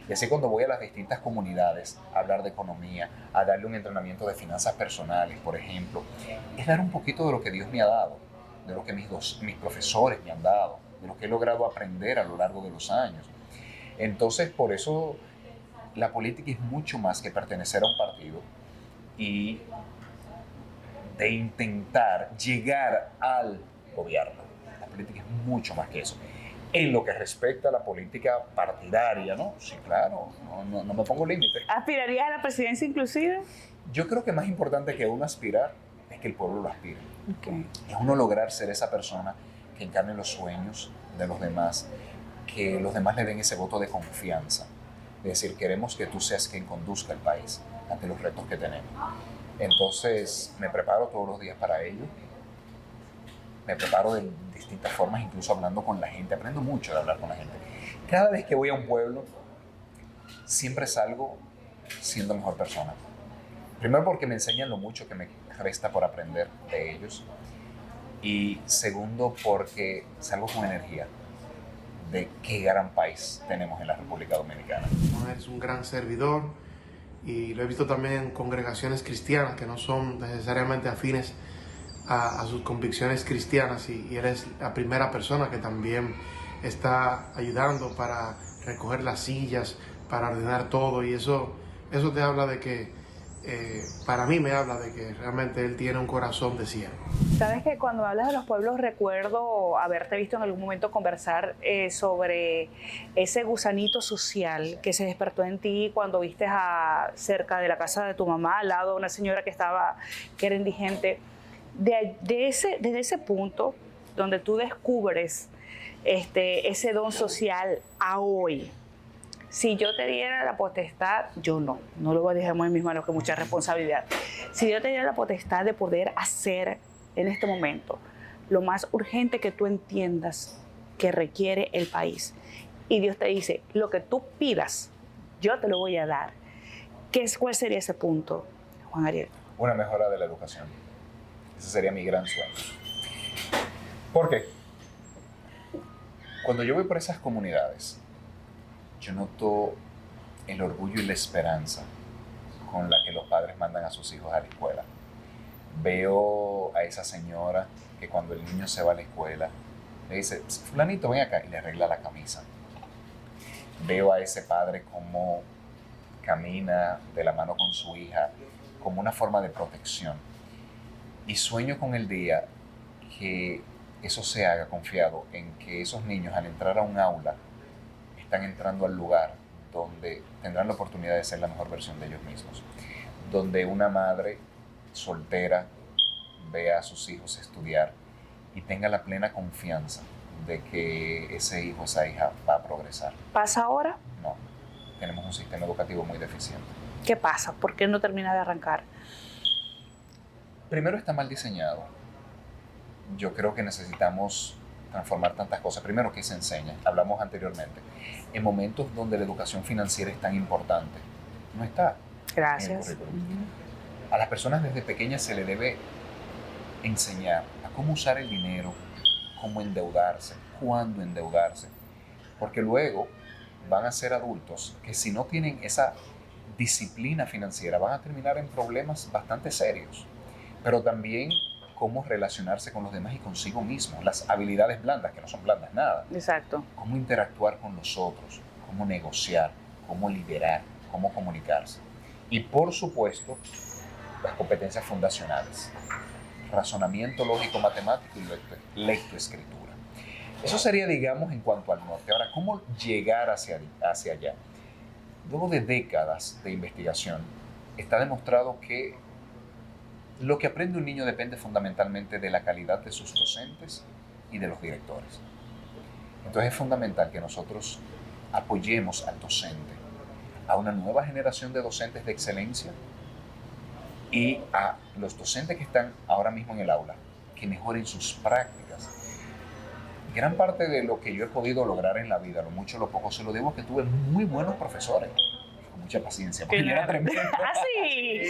[SPEAKER 2] Y así cuando voy a las distintas comunidades a hablar de economía, a darle un entrenamiento de finanzas personales, por ejemplo, es dar un poquito de lo que Dios me ha dado, de lo que mis profesores me han dado, de lo que he logrado aprender a lo largo de los años. Entonces, por eso la política es mucho más que pertenecer a un partido y de intentar llegar al gobierno. La política es mucho más que eso. En lo que respecta a la política partidaria, ¿no? Sí, claro, no me pongo límite.
[SPEAKER 1] ¿Aspirarías a la presidencia inclusive?
[SPEAKER 2] Yo creo que más importante que uno aspirar es que el pueblo lo aspire.
[SPEAKER 1] Okay.
[SPEAKER 2] Es uno lograr ser esa persona que encarne los sueños de los demás, que los demás le den ese voto de confianza. Es decir, queremos que tú seas quien conduzca el país. ante los retos que tenemos. Entonces me preparo todos los días para ello. Me preparo de distintas formas, incluso hablando con la gente. Aprendo mucho de hablar con la gente. Cada vez que voy a un pueblo, siempre salgo siendo mejor persona. Primero porque me enseñan lo mucho que me resta por aprender de ellos. Y segundo porque salgo con energía de qué gran país tenemos en la República Dominicana.
[SPEAKER 3] Es un gran servidor y lo he visto también en congregaciones cristianas que no son necesariamente afines a sus convicciones cristianas y él es la primera persona que también está ayudando para recoger las sillas, para ordenar todo y eso te habla de que, para mí me habla de que realmente él tiene un corazón de siervo.
[SPEAKER 1] Sabes que cuando hablas de los pueblos recuerdo haberte visto en algún momento conversar sobre ese gusanito social que se despertó en ti cuando viste cerca de la casa de tu mamá, al lado de una señora que era indigente. Desde ese punto donde tú descubres ese don social a hoy, si yo te diera la potestad, yo no lo voy a dejar en mis manos, que mucha responsabilidad. Si yo te diera la potestad de poder hacer en este momento lo más urgente que tú entiendas que requiere el país, y Dios te dice, lo que tú pidas, yo te lo voy a dar, ¿cuál sería ese punto, Juan Ariel?
[SPEAKER 2] Una mejora de la educación. Ese sería mi gran sueño. ¿Por qué? Cuando yo voy por esas comunidades, yo noto el orgullo y la esperanza con la que los padres mandan a sus hijos a la escuela. Veo a esa señora que cuando el niño se va a la escuela, le dice, fulanito, ven acá, y le arregla la camisa. Veo a ese padre cómo camina de la mano con su hija, como una forma de protección. Y sueño con el día que eso se haga confiado en que esos niños al entrar a un aula están entrando al lugar donde tendrán la oportunidad de ser la mejor versión de ellos mismos. Donde una madre soltera vea a sus hijos estudiar y tenga la plena confianza de que ese hijo, esa hija va a progresar.
[SPEAKER 1] ¿Pasa ahora?
[SPEAKER 2] No, tenemos un sistema educativo muy deficiente.
[SPEAKER 1] ¿Qué pasa? ¿Por qué no termina de arrancar?
[SPEAKER 2] Primero está mal diseñado. Yo creo que necesitamos transformar tantas cosas. Primero, que se enseña. Hablamos anteriormente. En momentos donde la educación financiera es tan importante, no está.
[SPEAKER 1] Gracias.
[SPEAKER 2] En el currículum. A las personas desde pequeñas se le debe enseñar a cómo usar el dinero, cómo endeudarse, cuándo endeudarse. Porque luego van a ser adultos que si no tienen esa disciplina financiera van a terminar en problemas bastante serios. Pero también cómo relacionarse con los demás y consigo mismo, las habilidades blandas, que no son blandas nada.
[SPEAKER 1] Exacto.
[SPEAKER 2] Cómo interactuar con los otros, cómo negociar, cómo liderar, cómo comunicarse. Y por supuesto, las competencias fundacionales, razonamiento lógico matemático y lectoescritura. Eso sería, digamos, en cuanto al norte. Ahora, ¿cómo llegar hacia allá? Luego de décadas de investigación, está demostrado que lo que aprende un niño depende fundamentalmente de la calidad de sus docentes y de los directores. Entonces es fundamental que nosotros apoyemos al docente, a una nueva generación de docentes de excelencia y a los docentes que están ahora mismo en el aula, que mejoren sus prácticas. Gran parte de lo que yo he podido lograr en la vida, lo mucho o lo poco, se lo debo a que tuve muy buenos profesores. Mucha paciencia, porque era tremendo.
[SPEAKER 1] ¿Ah, sí?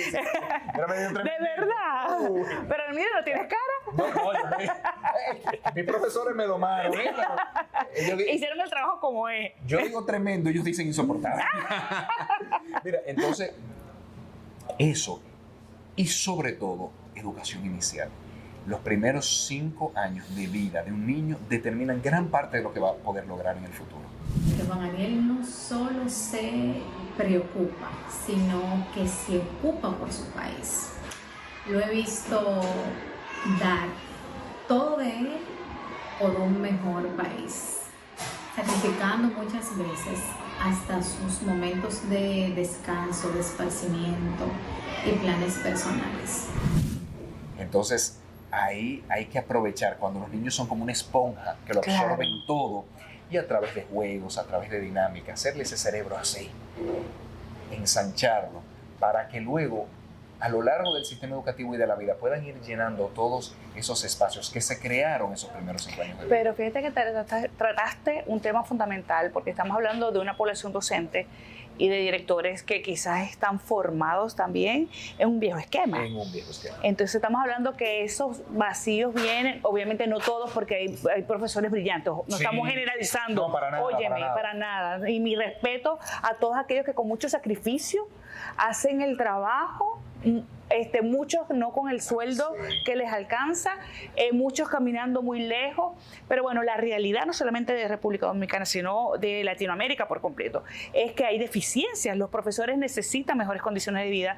[SPEAKER 2] Era medio tremendo.
[SPEAKER 1] ¿De verdad? Pero el mío no tienes cara.
[SPEAKER 2] No, mis profesores me domaron.
[SPEAKER 1] Hicieron el trabajo como es.
[SPEAKER 2] Yo digo tremendo, ellos dicen insoportable. Mira, entonces, eso, y sobre todo, educación inicial. Los primeros 5 años de vida de un niño determinan gran parte de lo que va a poder lograr en el futuro.
[SPEAKER 4] Pero Juan Ariel no solo se preocupa, sino que se ocupa por su país. Lo he visto dar todo de él por un mejor país, sacrificando muchas veces hasta sus momentos de descanso, de esparcimiento y planes personales.
[SPEAKER 2] Entonces, ahí hay que aprovechar cuando los niños son como una esponja que lo absorben todo, y a través de juegos, a través de dinámica, hacerle ese cerebro así, ensancharlo para que luego, a lo largo del sistema educativo y de la vida, puedan ir llenando todos esos espacios que se crearon esos primeros 5 años de vida.
[SPEAKER 1] Pero fíjate que trataste un tema fundamental, porque estamos hablando de una población docente y de directores que quizás están formados también en un viejo esquema.
[SPEAKER 2] En un viejo esquema.
[SPEAKER 1] Entonces estamos hablando que esos vacíos vienen, obviamente no todos, porque hay profesores brillantes, no
[SPEAKER 2] Sí.
[SPEAKER 1] estamos generalizando.
[SPEAKER 2] No, para nada,
[SPEAKER 1] Óyeme, para nada. Y mi respeto a todos aquellos que con mucho sacrificio hacen el trabajo, muchos no con el sueldo que les alcanza, muchos caminando muy lejos, pero bueno, la realidad no solamente de República Dominicana, sino de Latinoamérica por completo, es que hay deficiencias. Los profesores necesitan mejores condiciones de vida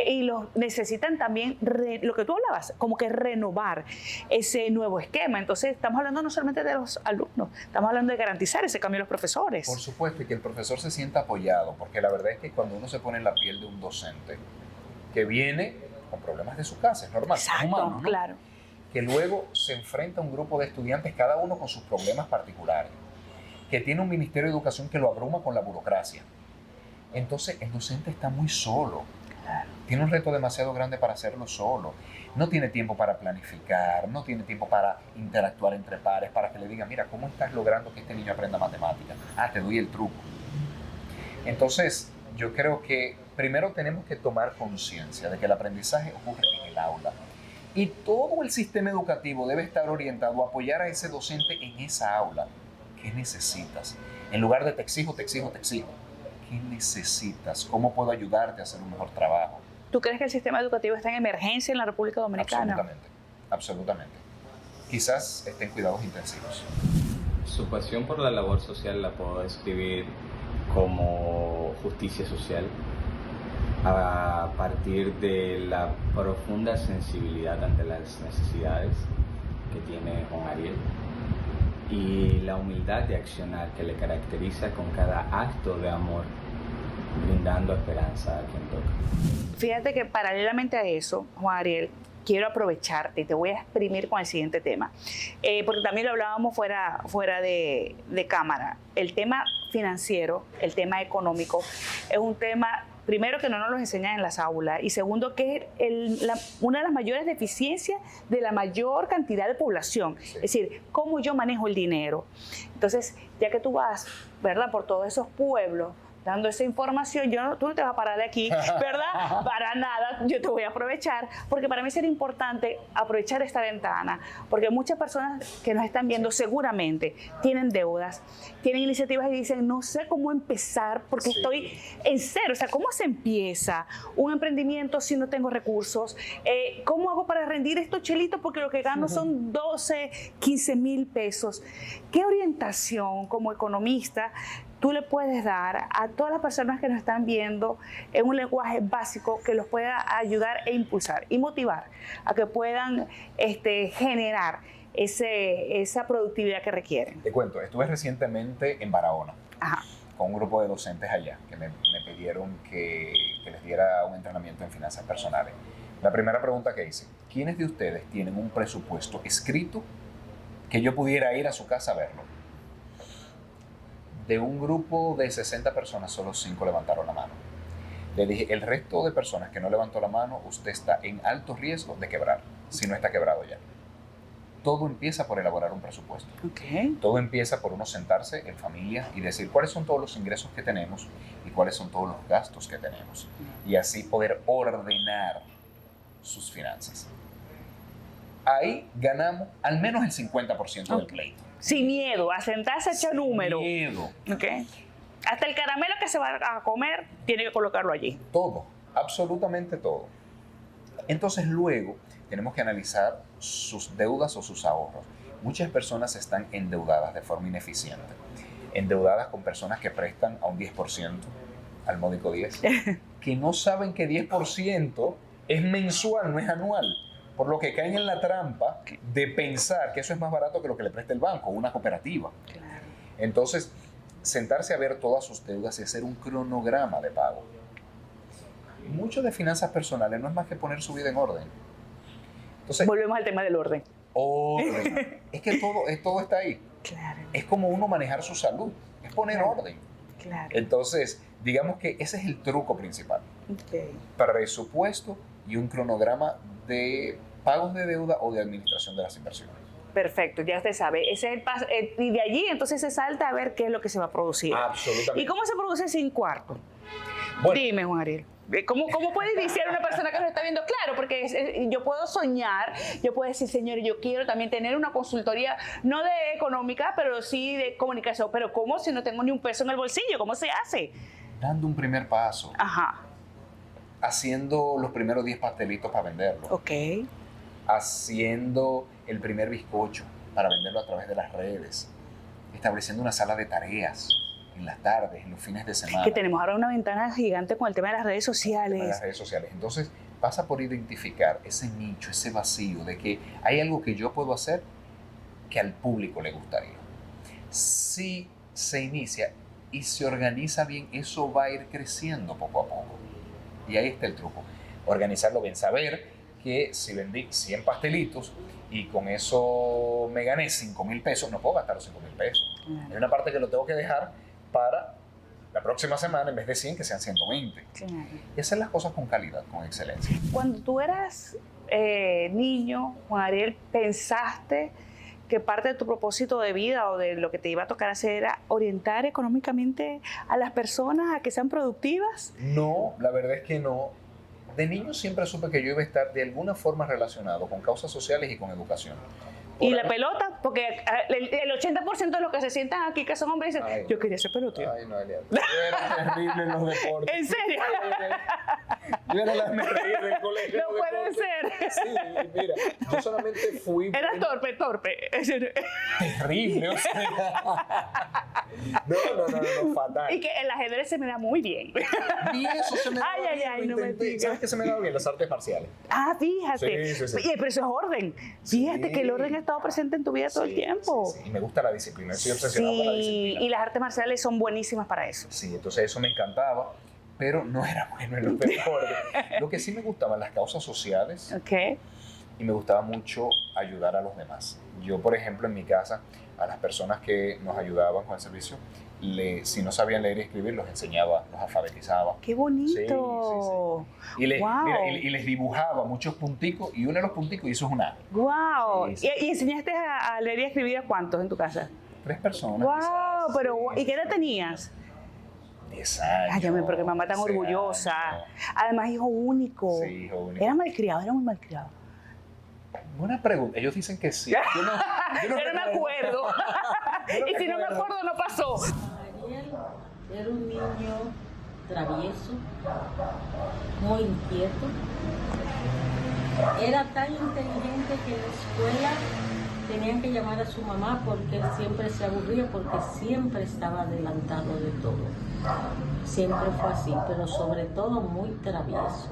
[SPEAKER 1] y los necesitan también, lo que tú hablabas, como que renovar ese nuevo esquema. Entonces estamos hablando no solamente de los alumnos, estamos hablando de garantizar ese cambio de los profesores.
[SPEAKER 2] Por supuesto, y que el profesor se sienta apoyado, porque la verdad es que cuando uno se pone en la piel de un docente que viene con problemas de su casa, es normal,
[SPEAKER 1] Exacto,
[SPEAKER 2] es humano, ¿no?
[SPEAKER 1] claro.
[SPEAKER 2] Que luego se enfrenta a un grupo de estudiantes, cada uno con sus problemas particulares, que tiene un Ministerio de Educación que lo abruma con la burocracia. Entonces el docente está muy solo, tiene un reto demasiado grande para hacerlo solo, no tiene tiempo para planificar, no tiene tiempo para interactuar entre pares, para que le digan, mira, ¿cómo estás logrando que este niño aprenda matemáticas? Ah, te doy el truco. Entonces, yo creo que primero tenemos que tomar conciencia de que el aprendizaje ocurre en el aula y todo el sistema educativo debe estar orientado a apoyar a ese docente en esa aula. ¿Qué necesitas? En lugar de te exijo, te exijo, te exijo. ¿Qué necesitas? ¿Cómo puedo ayudarte a hacer un mejor trabajo?
[SPEAKER 1] ¿Tú crees que el sistema educativo está en emergencia en la República Dominicana?
[SPEAKER 2] Absolutamente, absolutamente. Quizás esté en cuidados intensivos.
[SPEAKER 9] Su pasión por la labor social la puedo describir como justicia social a partir de la profunda sensibilidad ante las necesidades que tiene Juan Ariel y la humildad de accionar que le caracteriza con cada acto de amor, brindando esperanza a quien toca.
[SPEAKER 1] Fíjate que paralelamente a eso, Juan Ariel, quiero aprovecharte y te voy a exprimir con el siguiente tema, porque también lo hablábamos fuera de cámara. El tema financiero, el tema económico, es un tema, primero, que no nos lo enseñan en las aulas, y segundo, que es una de las mayores deficiencias de la mayor cantidad de población.
[SPEAKER 2] Sí.
[SPEAKER 1] Es decir, cómo yo manejo el dinero. Entonces, ya que tú vas, ¿verdad?, por todos esos pueblos, dando esa información, tú no te vas a parar de aquí, ¿verdad? Para nada, yo te voy a aprovechar, porque para mí sería importante aprovechar esta ventana, porque muchas personas que nos están viendo seguramente tienen deudas, tienen iniciativas y dicen, no sé cómo empezar, porque estoy en cero. O sea, ¿cómo se empieza un emprendimiento si no tengo recursos? ¿Cómo hago para rendir estos chelitos? Porque lo que gano son 12, 15 mil pesos. ¿Qué orientación como economista tú le puedes dar a todas las personas que nos están viendo en un lenguaje básico que los pueda ayudar e impulsar y motivar a que puedan generar esa productividad que requieren?
[SPEAKER 2] Te cuento, estuve recientemente en Barahona.
[SPEAKER 1] Ajá.
[SPEAKER 2] Con un grupo de docentes allá que me pidieron que les diera un entrenamiento en finanzas personales. La primera pregunta que hice, ¿quiénes de ustedes tienen un presupuesto escrito que yo pudiera ir a su casa a verlo? De un grupo de 60 personas, solo 5 levantaron la mano. Le dije, el resto de personas que no levantó la mano, usted está en alto riesgo de quebrar, si no está quebrado ya. Todo empieza por elaborar un presupuesto.
[SPEAKER 1] Okay.
[SPEAKER 2] Todo empieza por uno sentarse en familia y decir cuáles son todos los ingresos que tenemos y cuáles son todos los gastos que tenemos. Y así poder ordenar sus finanzas. Ahí ganamos al menos el 50% del pleito.
[SPEAKER 1] Sin miedo, a sentarse a echar número.
[SPEAKER 2] Sin miedo.
[SPEAKER 1] Okay. Hasta el caramelo que se va a comer, tiene que colocarlo allí.
[SPEAKER 2] Todo, absolutamente todo. Entonces luego tenemos que analizar sus deudas o sus ahorros. Muchas personas están endeudadas de forma ineficiente. Endeudadas con personas que prestan a un 10%, al módico 10, que no saben que 10% es mensual, no es anual. Por lo que caen en la trampa de pensar que eso es más barato que lo que le presta el banco o una cooperativa.
[SPEAKER 1] Claro.
[SPEAKER 2] Entonces, sentarse a ver todas sus deudas y hacer un cronograma de pago. Mucho de finanzas personales no es más que poner su vida en orden. Entonces,
[SPEAKER 1] volvemos al tema del orden.
[SPEAKER 2] Orden. Es que todo está ahí.
[SPEAKER 1] Claro.
[SPEAKER 2] Es como uno manejar su salud, es poner orden.
[SPEAKER 1] Claro.
[SPEAKER 2] Entonces, digamos que ese es el truco principal. presupuesto y un cronograma de pagos de deuda o de administración de las inversiones.
[SPEAKER 1] Perfecto, ya usted sabe. Ese es el paso. Y de allí entonces se salta a ver qué es lo que se va a producir.
[SPEAKER 2] Absolutamente.
[SPEAKER 1] ¿Y cómo se produce sin cuarto?
[SPEAKER 2] Bueno.
[SPEAKER 1] Dime, Juan Ariel. ¿Cómo puede iniciar una persona que nos está viendo? Claro, porque yo puedo soñar, yo puedo decir, señor, yo quiero también tener una consultoría, no de económica, pero sí de comunicación. Pero ¿cómo si no tengo ni un peso en el bolsillo? ¿Cómo se hace?
[SPEAKER 2] Dando un primer paso.
[SPEAKER 1] Ajá.
[SPEAKER 2] Haciendo los primeros 10 pastelitos para venderlos.
[SPEAKER 1] Ok.
[SPEAKER 2] Haciendo el primer bizcocho para venderlo a través de las redes. Estableciendo una sala de tareas en las tardes, en los fines de semana.
[SPEAKER 1] Que tenemos ahora una ventana gigante con el tema de las redes sociales.
[SPEAKER 2] Las redes sociales. Entonces, pasa por identificar ese nicho, ese vacío de que hay algo que yo puedo hacer que al público le gustaría. Si se inicia y se organiza bien, eso va a ir creciendo poco a poco. Y ahí está el truco. Organizarlo bien. Saber que si vendí 100 pastelitos y con eso me gané 5,000 pesos, no puedo gastar los 5,000 pesos.
[SPEAKER 1] Claro.
[SPEAKER 2] Hay una parte que lo tengo que dejar para la próxima semana, en vez de 100, que sean 120.
[SPEAKER 1] Claro.
[SPEAKER 2] Y hacer las cosas con calidad, con excelencia.
[SPEAKER 1] Cuando tú eras niño, Juan Ariel, ¿pensaste que parte de tu propósito de vida o de lo que te iba a tocar hacer era orientar económicamente a las personas a que sean productivas?
[SPEAKER 2] No, la verdad es que no. De niño siempre supe que yo iba a estar de alguna forma relacionado con causas sociales y con educación.
[SPEAKER 1] ¿Y la pelota? Porque el 80% de los que se sientan aquí, que son hombres, dicen,
[SPEAKER 2] Ay.
[SPEAKER 1] yo quería ser pelotero.
[SPEAKER 2] Ay, no, Elian. Era terrible en los deportes.
[SPEAKER 1] ¿En serio?
[SPEAKER 2] Yo era la me reí del colegio.
[SPEAKER 1] No puede ser.
[SPEAKER 2] Sí, mira, yo solamente fui...
[SPEAKER 1] Eras torpe.
[SPEAKER 2] Terrible, o sea. No, fatal.
[SPEAKER 1] Y que el ajedrez se me da muy bien.
[SPEAKER 2] Y eso se me daba
[SPEAKER 1] Ay,
[SPEAKER 2] bien,
[SPEAKER 1] ay,
[SPEAKER 2] lo
[SPEAKER 1] no me
[SPEAKER 2] intenté.
[SPEAKER 1] digas.
[SPEAKER 2] ¿Sabes qué se me daba bien? Las artes marciales.
[SPEAKER 1] Ah, fíjate.
[SPEAKER 2] Sí.
[SPEAKER 1] Oye, pero eso es orden. Fíjate que el orden ha estado presente en tu vida todo el tiempo.
[SPEAKER 2] Sí. Y me gusta la disciplina, estoy obsesionado con la disciplina.
[SPEAKER 1] Y las artes marciales son buenísimas para eso.
[SPEAKER 2] Sí, entonces eso me encantaba, pero no era bueno en los deportes. Lo que sí me gustaban las causas sociales
[SPEAKER 1] Ok.
[SPEAKER 2] y me gustaba mucho ayudar a los demás. Yo, por ejemplo, en mi casa, a las personas que nos ayudaban con el servicio, si no sabían leer y escribir, los enseñaba, los alfabetizaba.
[SPEAKER 1] ¡Qué bonito!
[SPEAKER 2] Sí. Y,
[SPEAKER 1] Wow.
[SPEAKER 2] y les dibujaba muchos punticos, y uno de los punticos hizo un A.
[SPEAKER 1] ¡Wow!
[SPEAKER 2] Sí.
[SPEAKER 1] ¿Y enseñaste a leer y escribir a cuántos en tu casa?
[SPEAKER 2] 3 personas.
[SPEAKER 1] ¡Wow!
[SPEAKER 2] quizás.
[SPEAKER 1] Pero,
[SPEAKER 2] Sí,
[SPEAKER 1] ¿y qué edad tenías?
[SPEAKER 2] 10 años.
[SPEAKER 1] Ay, Dios mío, porque mamá tan
[SPEAKER 2] 11
[SPEAKER 1] orgullosa.
[SPEAKER 2] años.
[SPEAKER 1] Además, hijo único.
[SPEAKER 2] Sí, hijo único.
[SPEAKER 1] Era malcriado, era muy malcriado.
[SPEAKER 2] Buena pregunta. Ellos dicen que sí. Yo no
[SPEAKER 1] Yo no me acuerdo. Y si no me acuerdo, no pasó.
[SPEAKER 10] Ariel era un niño travieso, muy inquieto. Era tan inteligente que en la escuela tenían que llamar a su mamá porque él siempre se aburría, porque siempre estaba adelantado de todo. Siempre fue así, pero sobre todo muy travieso.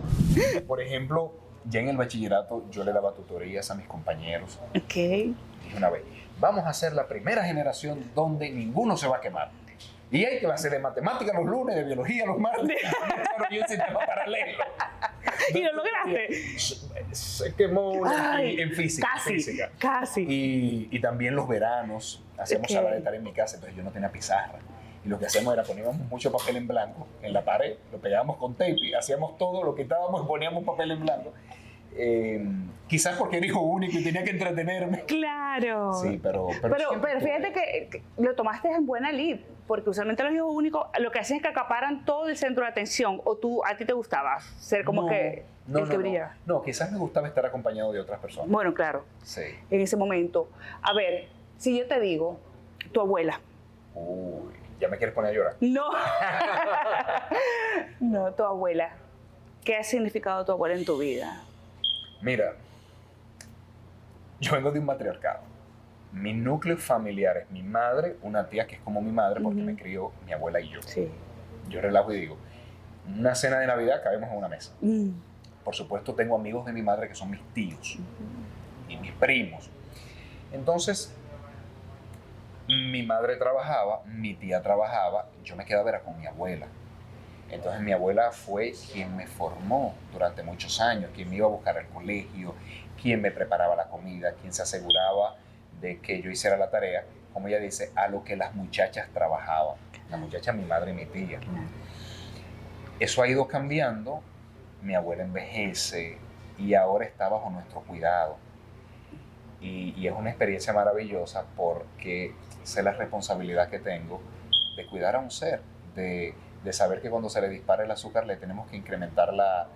[SPEAKER 2] Por ejemplo, ya en el bachillerato yo le daba tutorías a mis compañeros.
[SPEAKER 1] Ok.
[SPEAKER 2] Dije una vez, vamos a hacer la primera generación donde ninguno se va a quemar. Y hay clases de matemáticas los lunes, de biología los martes. Desarrollé un sistema paralelo.
[SPEAKER 1] ¿Y lo lograste?
[SPEAKER 2] Se quemó en física.
[SPEAKER 1] Casi.
[SPEAKER 2] Y también los veranos hacíamos
[SPEAKER 1] Ok.
[SPEAKER 2] sala de tarea en mi casa, entonces yo no tenía pizarra. Y lo que hacíamos era poníamos mucho papel en blanco en la pared, lo pegábamos con tape, y hacíamos todo, lo quitábamos y poníamos papel en blanco. Quizás porque era hijo único y tenía que entretenerme.
[SPEAKER 1] Claro.
[SPEAKER 2] Sí, pero
[SPEAKER 1] fíjate que lo tomaste en buena lid, porque usualmente los hijos únicos lo que hacen es que acaparan todo el centro de atención, o a ti te gustaba ser como que el que brillaba.
[SPEAKER 2] No, quizás me gustaba estar acompañado de otras personas.
[SPEAKER 1] Bueno, claro,
[SPEAKER 2] Sí.
[SPEAKER 1] en ese momento. A ver, si yo te digo, tu abuela.
[SPEAKER 2] Uy, ya me quieres poner a llorar.
[SPEAKER 1] No. No, tu abuela. ¿Qué ha significado tu abuela en tu vida?
[SPEAKER 2] Mira, yo vengo de un matriarcado. Mi núcleo familiar es mi madre, una tía que es como mi madre porque me crió mi abuela y yo.
[SPEAKER 1] Sí.
[SPEAKER 2] Yo relajo y digo, una cena de Navidad cabemos en una mesa.
[SPEAKER 1] Mm.
[SPEAKER 2] Por supuesto tengo amigos de mi madre que son mis tíos y mis primos. Entonces, mi madre trabajaba, mi tía trabajaba, yo me quedaba era con mi abuela. Entonces mi abuela fue quien me formó durante muchos años, quien me iba a buscar al colegio, quien me preparaba la comida, quien se aseguraba de que yo hiciera la tarea, como ella dice, a lo que las muchachas trabajaban. Las muchachas, mi madre y mi tía. Eso ha ido cambiando, mi abuela envejece y ahora está bajo nuestro cuidado. Y es una experiencia maravillosa porque sé la responsabilidad que tengo de cuidar a un ser, de saber que cuando se le dispara el azúcar le tenemos que incrementar la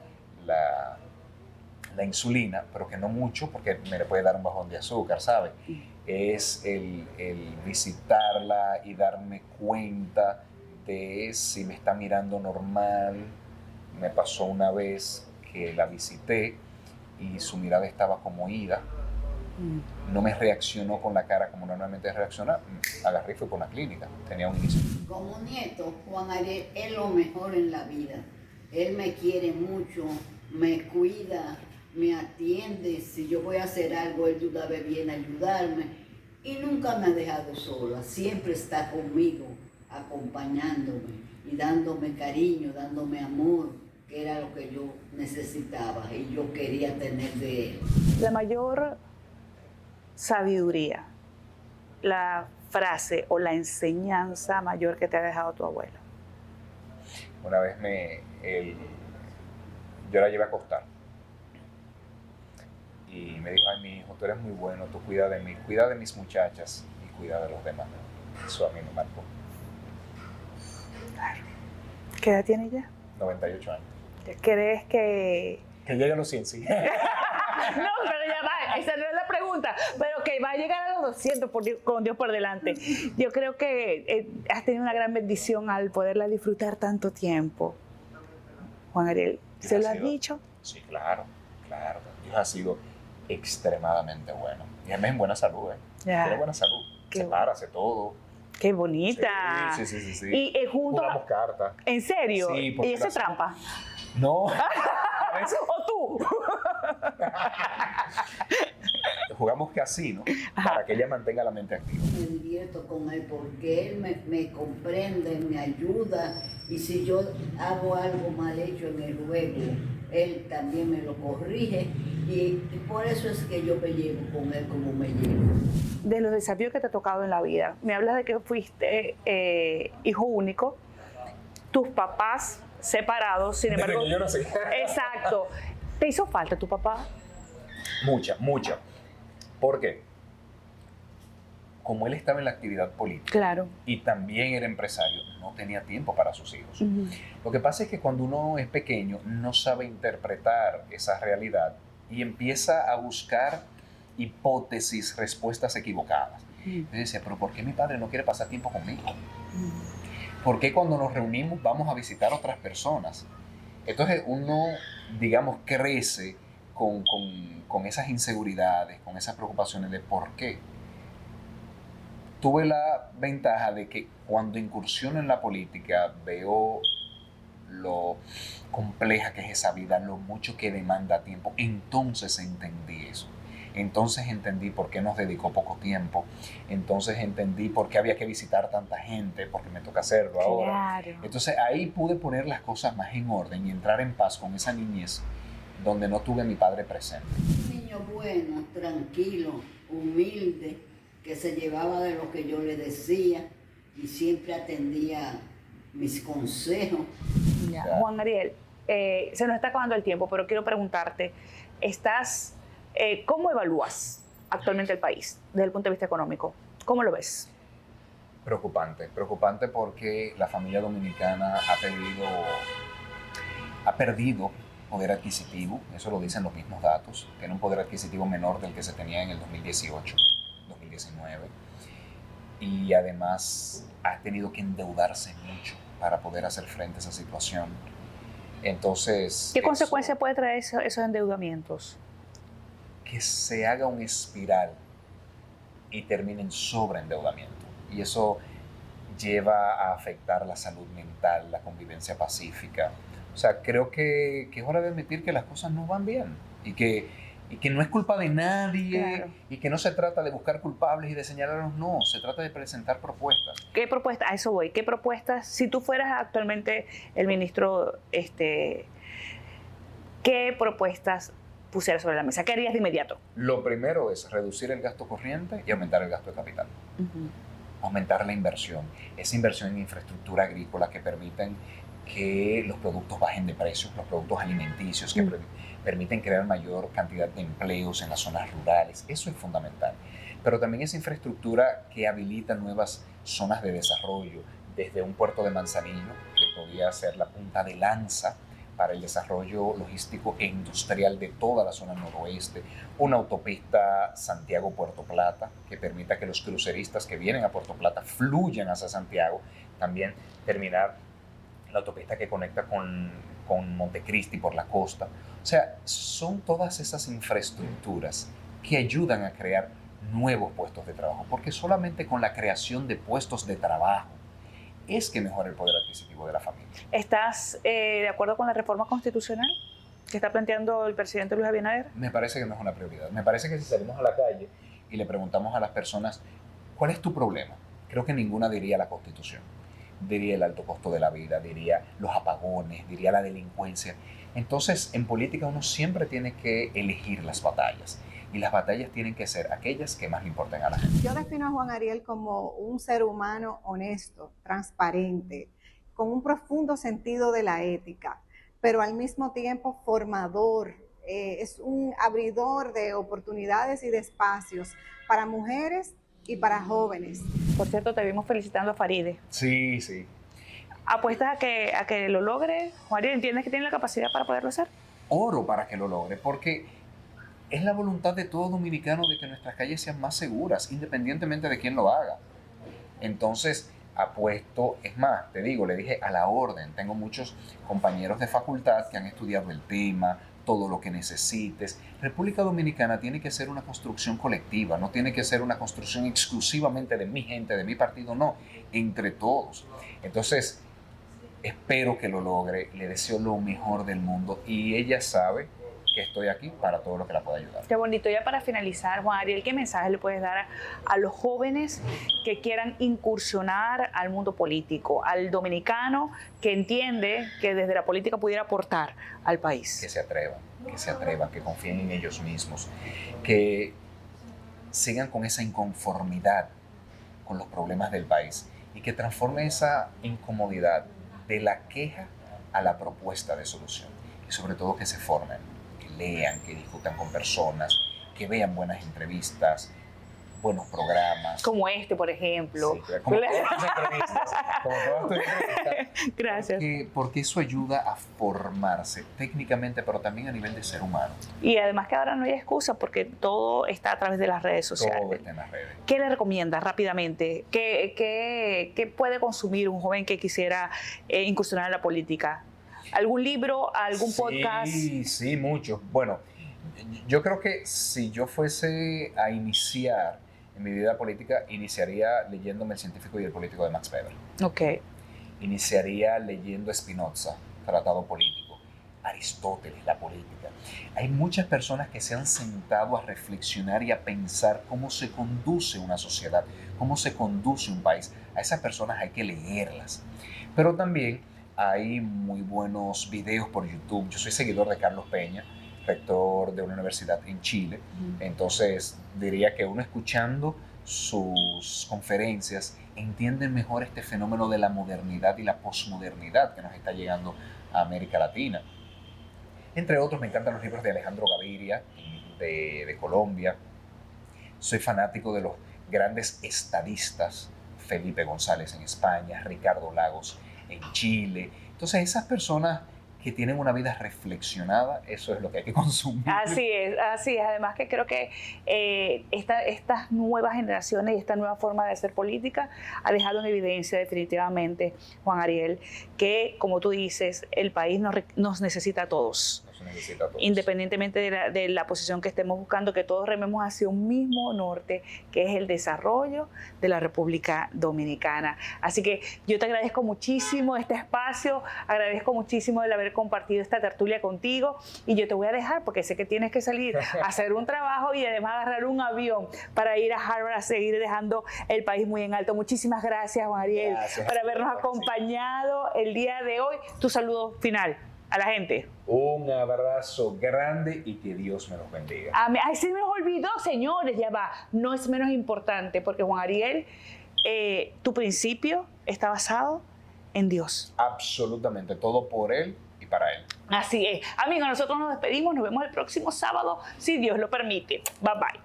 [SPEAKER 2] insulina, pero que no mucho porque me le puede dar un bajón de azúcar, ¿sabe? Es el visitarla y darme cuenta de si me está mirando normal. Me pasó una vez que la visité y su mirada estaba como ida. No me reaccionó con la cara como normalmente reacciona. Agarré y fui por la clínica. Tenía un inicio.
[SPEAKER 11] Como nieto, Juan Ariel es lo mejor en la vida. Él me quiere mucho, me cuida, me atiende. Si yo voy a hacer algo, él duda bien ayudarme. Y nunca me ha dejado sola. Siempre está conmigo, acompañándome y dándome cariño, dándome amor, que era lo que yo necesitaba y yo quería tener de él.
[SPEAKER 1] La mayor sabiduría, la frase o la enseñanza mayor que te ha dejado tu abuelo.
[SPEAKER 2] Una vez yo la llevé a acostar y me dijo: ay, mi hijo, tú eres muy bueno, tú cuida de mí, cuida de mis muchachas y cuida de los demás. Eso a mí me marcó.
[SPEAKER 1] Claro. ¿Qué edad tiene ya?
[SPEAKER 2] 98 años.
[SPEAKER 1] ¿Crees que
[SPEAKER 2] llegue a los 100, sí.
[SPEAKER 1] No, pero ya va, esa no es la pregunta, pero que va a llegar a los 200 con Dios por delante. Yo creo que has tenido una gran bendición al poderla disfrutar tanto tiempo. Juan Ariel, ¿se lo has dicho?
[SPEAKER 2] Sí, claro. Dios ha sido extremadamente bueno. Y además en buena salud, Tiene buena salud. Se para, hace todo.
[SPEAKER 1] ¡Qué bonita!
[SPEAKER 2] Sí.
[SPEAKER 1] Y junto
[SPEAKER 2] jugamos cartas.
[SPEAKER 1] ¿En serio?
[SPEAKER 2] Sí,
[SPEAKER 1] ¿Y eso es trampa?
[SPEAKER 2] No.
[SPEAKER 1] ¿O tú?
[SPEAKER 2] Jugamos casino para que ella mantenga la mente activa.
[SPEAKER 11] Me divierto con él porque él me comprende, me ayuda, y si yo hago algo mal hecho en el juego, él también me lo corrige, y por eso es que yo me llevo con él como me llevo.
[SPEAKER 1] De los desafíos que te ha tocado en la vida, me hablas de que fuiste hijo único, tus papás separados, sin embargo...
[SPEAKER 2] Desde que yo nací.
[SPEAKER 1] Exacto. ¿Te hizo falta tu papá?
[SPEAKER 2] Mucha. ¿Por qué? Como él estaba en la actividad política,
[SPEAKER 1] claro,
[SPEAKER 2] y también era empresario, no tenía tiempo para sus hijos. Lo que pasa es que cuando uno es pequeño no sabe interpretar esa realidad y empieza a buscar hipótesis, respuestas equivocadas. Entonces decía: pero ¿por qué mi padre no quiere pasar tiempo conmigo? ¿Por qué cuando nos reunimos vamos a visitar a otras personas? Entonces uno, digamos, crece con esas inseguridades, con esas preocupaciones de por qué. Tuve la ventaja de que cuando incursiono en la política veo lo compleja que es esa vida, lo mucho que demanda tiempo. Entonces entendí eso. Entonces entendí por qué nos dedicó poco tiempo. Entonces entendí por qué había que visitar tanta gente, porque me toca hacerlo ahora. Entonces ahí pude poner las cosas más en orden y entrar en paz con esa niñez donde no tuve a mi padre presente.
[SPEAKER 11] Un niño bueno, tranquilo, humilde, que se llevaba de lo que yo le decía y siempre atendía mis consejos.
[SPEAKER 1] Juan Ariel, se nos está acabando el tiempo, pero quiero preguntarte, ¿cómo evalúas actualmente el país desde el punto de vista económico? ¿Cómo lo ves?
[SPEAKER 2] Preocupante porque la familia dominicana ha perdido poder adquisitivo, eso lo dicen los mismos datos, tiene un poder adquisitivo menor del que se tenía en el 2018, 2019, y además ha tenido que endeudarse mucho para poder hacer frente a esa situación. Entonces,
[SPEAKER 1] ¿qué consecuencia puede traer esos endeudamientos?
[SPEAKER 2] Que se haga un espiral y termine en sobreendeudamiento. Y eso lleva a afectar la salud mental, la convivencia pacífica. O sea, creo que es hora de admitir que las cosas no van bien y que no es culpa de nadie, claro, y que no se trata de buscar culpables y de señalarlos, no, se trata de presentar propuestas.
[SPEAKER 1] ¿Qué propuestas? A eso voy. ¿Qué propuestas? Si tú fueras actualmente el ministro, ¿qué propuestas pusieras sobre la mesa? ¿Qué harías de inmediato?
[SPEAKER 2] Lo primero es reducir el gasto corriente y aumentar el gasto de capital. Aumentar la inversión, esa inversión en infraestructura agrícola que permiten que los productos bajen de precios, los productos alimenticios que permiten crear mayor cantidad de empleos en las zonas rurales. Eso es fundamental. Pero también esa infraestructura que habilita nuevas zonas de desarrollo, desde un puerto de Manzanillo, que podría ser la punta de lanza para el desarrollo logístico e industrial de toda la zona noroeste, una autopista Santiago-Puerto Plata que permita que los cruceristas que vienen a Puerto Plata fluyan hacia Santiago, también terminar la autopista que conecta con Montecristi por la costa. O sea, son todas esas infraestructuras que ayudan a crear nuevos puestos de trabajo, porque solamente con la creación de puestos de trabajo es que mejora el poder adquisitivo de la familia.
[SPEAKER 1] ¿Estás de acuerdo con la reforma constitucional que está planteando el presidente Luis Abinader?
[SPEAKER 2] Me parece que no es una prioridad. Me parece que si salimos a la calle y le preguntamos a las personas, ¿cuál es tu problema? Creo que ninguna diría la Constitución. Diría el alto costo de la vida, diría los apagones, diría la delincuencia. Entonces, en política uno siempre tiene que elegir las batallas. Y las batallas tienen que ser aquellas que más le importen a la gente.
[SPEAKER 7] Yo defino a Juan Ariel como un ser humano honesto, transparente, con un profundo sentido de la ética, pero al mismo tiempo formador. Es un abridor de oportunidades y de espacios para mujeres y para jóvenes.
[SPEAKER 1] Por cierto, te vimos felicitando a Faride.
[SPEAKER 2] Sí, sí.
[SPEAKER 1] ¿Apuestas a que lo logre? Juan Ariel, ¿entiendes que tiene la capacidad para poderlo hacer?
[SPEAKER 2] Oro para que lo logre, porque es la voluntad de todo dominicano de que nuestras calles sean más seguras, independientemente de quién lo haga. Entonces, apuesto, es más, te digo, le dije a la orden, tengo muchos compañeros de facultad que han estudiado el tema, todo lo que necesites. República Dominicana tiene que ser una construcción colectiva, no tiene que ser una construcción exclusivamente de mi gente, de mi partido, no, entre todos. Entonces, espero que lo logre, le deseo lo mejor del mundo y ella sabe que estoy aquí para todo lo que la pueda ayudar.
[SPEAKER 1] Qué bonito. Ya para finalizar, Juan Ariel, ¿qué mensaje le puedes dar a los jóvenes que quieran incursionar al mundo político, al dominicano que entiende que desde la política pudiera aportar al país?
[SPEAKER 2] Que se atrevan, que confíen en ellos mismos, que sigan con esa inconformidad con los problemas del país y que transformen esa incomodidad de la queja a la propuesta de solución. Y sobre todo que se formen, lean, que discutan con personas, que vean buenas entrevistas, buenos programas.
[SPEAKER 1] Como este, por ejemplo.
[SPEAKER 2] Sí, como todas tus entrevistas. Como todas tus entrevistas.
[SPEAKER 1] Gracias.
[SPEAKER 2] Porque eso ayuda a formarse técnicamente, pero también a nivel de ser humano.
[SPEAKER 1] Y además que ahora no hay excusa porque todo está a través de las redes sociales.
[SPEAKER 2] Todo está en las redes.
[SPEAKER 1] ¿Qué le recomiendas rápidamente? ¿Qué puede consumir un joven que quisiera incursionar en la política? ¿Algún libro, algún podcast?
[SPEAKER 2] Sí, mucho. Bueno, yo creo que si yo fuese a iniciar en mi vida política, iniciaría leyéndome El científico y el político de Max Weber.
[SPEAKER 1] Ok.
[SPEAKER 2] Iniciaría leyendo Spinoza, Tratado político, Aristóteles, la política. Hay muchas personas que se han sentado a reflexionar y a pensar cómo se conduce una sociedad, cómo se conduce un país. A esas personas hay que leerlas. Pero también hay muy buenos videos por YouTube. Yo soy seguidor de Carlos Peña, rector de una universidad en Chile. Entonces, diría que uno escuchando sus conferencias entiende mejor este fenómeno de la modernidad y la posmodernidad que nos está llegando a América Latina. Entre otros, me encantan los libros de Alejandro Gaviria, de Colombia. Soy fanático de los grandes estadistas, Felipe González en España, Ricardo Lagos en Chile. Entonces, esas personas que tienen una vida reflexionada, eso es lo que hay que consumir.
[SPEAKER 1] Así es. Además que creo que estas nuevas generaciones y esta nueva forma de hacer política ha dejado en evidencia definitivamente, Juan Ariel, que, como tú dices, el país nos necesita a todos. Independientemente de la posición que estemos buscando, que todos rememos hacia un mismo norte, que es el desarrollo de la República Dominicana. Así que yo te agradezco muchísimo este espacio, agradezco muchísimo el haber compartido esta tertulia contigo y yo te voy a dejar porque sé que tienes que salir a hacer un trabajo y además agarrar un avión para ir a Harvard a seguir dejando el país muy en alto. Muchísimas gracias, Juan Ariel, por habernos acompañado el día de hoy. Tu saludo final a la gente.
[SPEAKER 2] Un abrazo grande y que Dios me los bendiga.
[SPEAKER 1] Ay, se me olvidó, señores, ya va. No es menos importante porque, Juan Ariel, tu principio está basado en Dios.
[SPEAKER 2] Absolutamente, todo por Él y para Él.
[SPEAKER 1] Así es. Amigos, nosotros nos despedimos, nos vemos el próximo sábado, si Dios lo permite. Bye bye.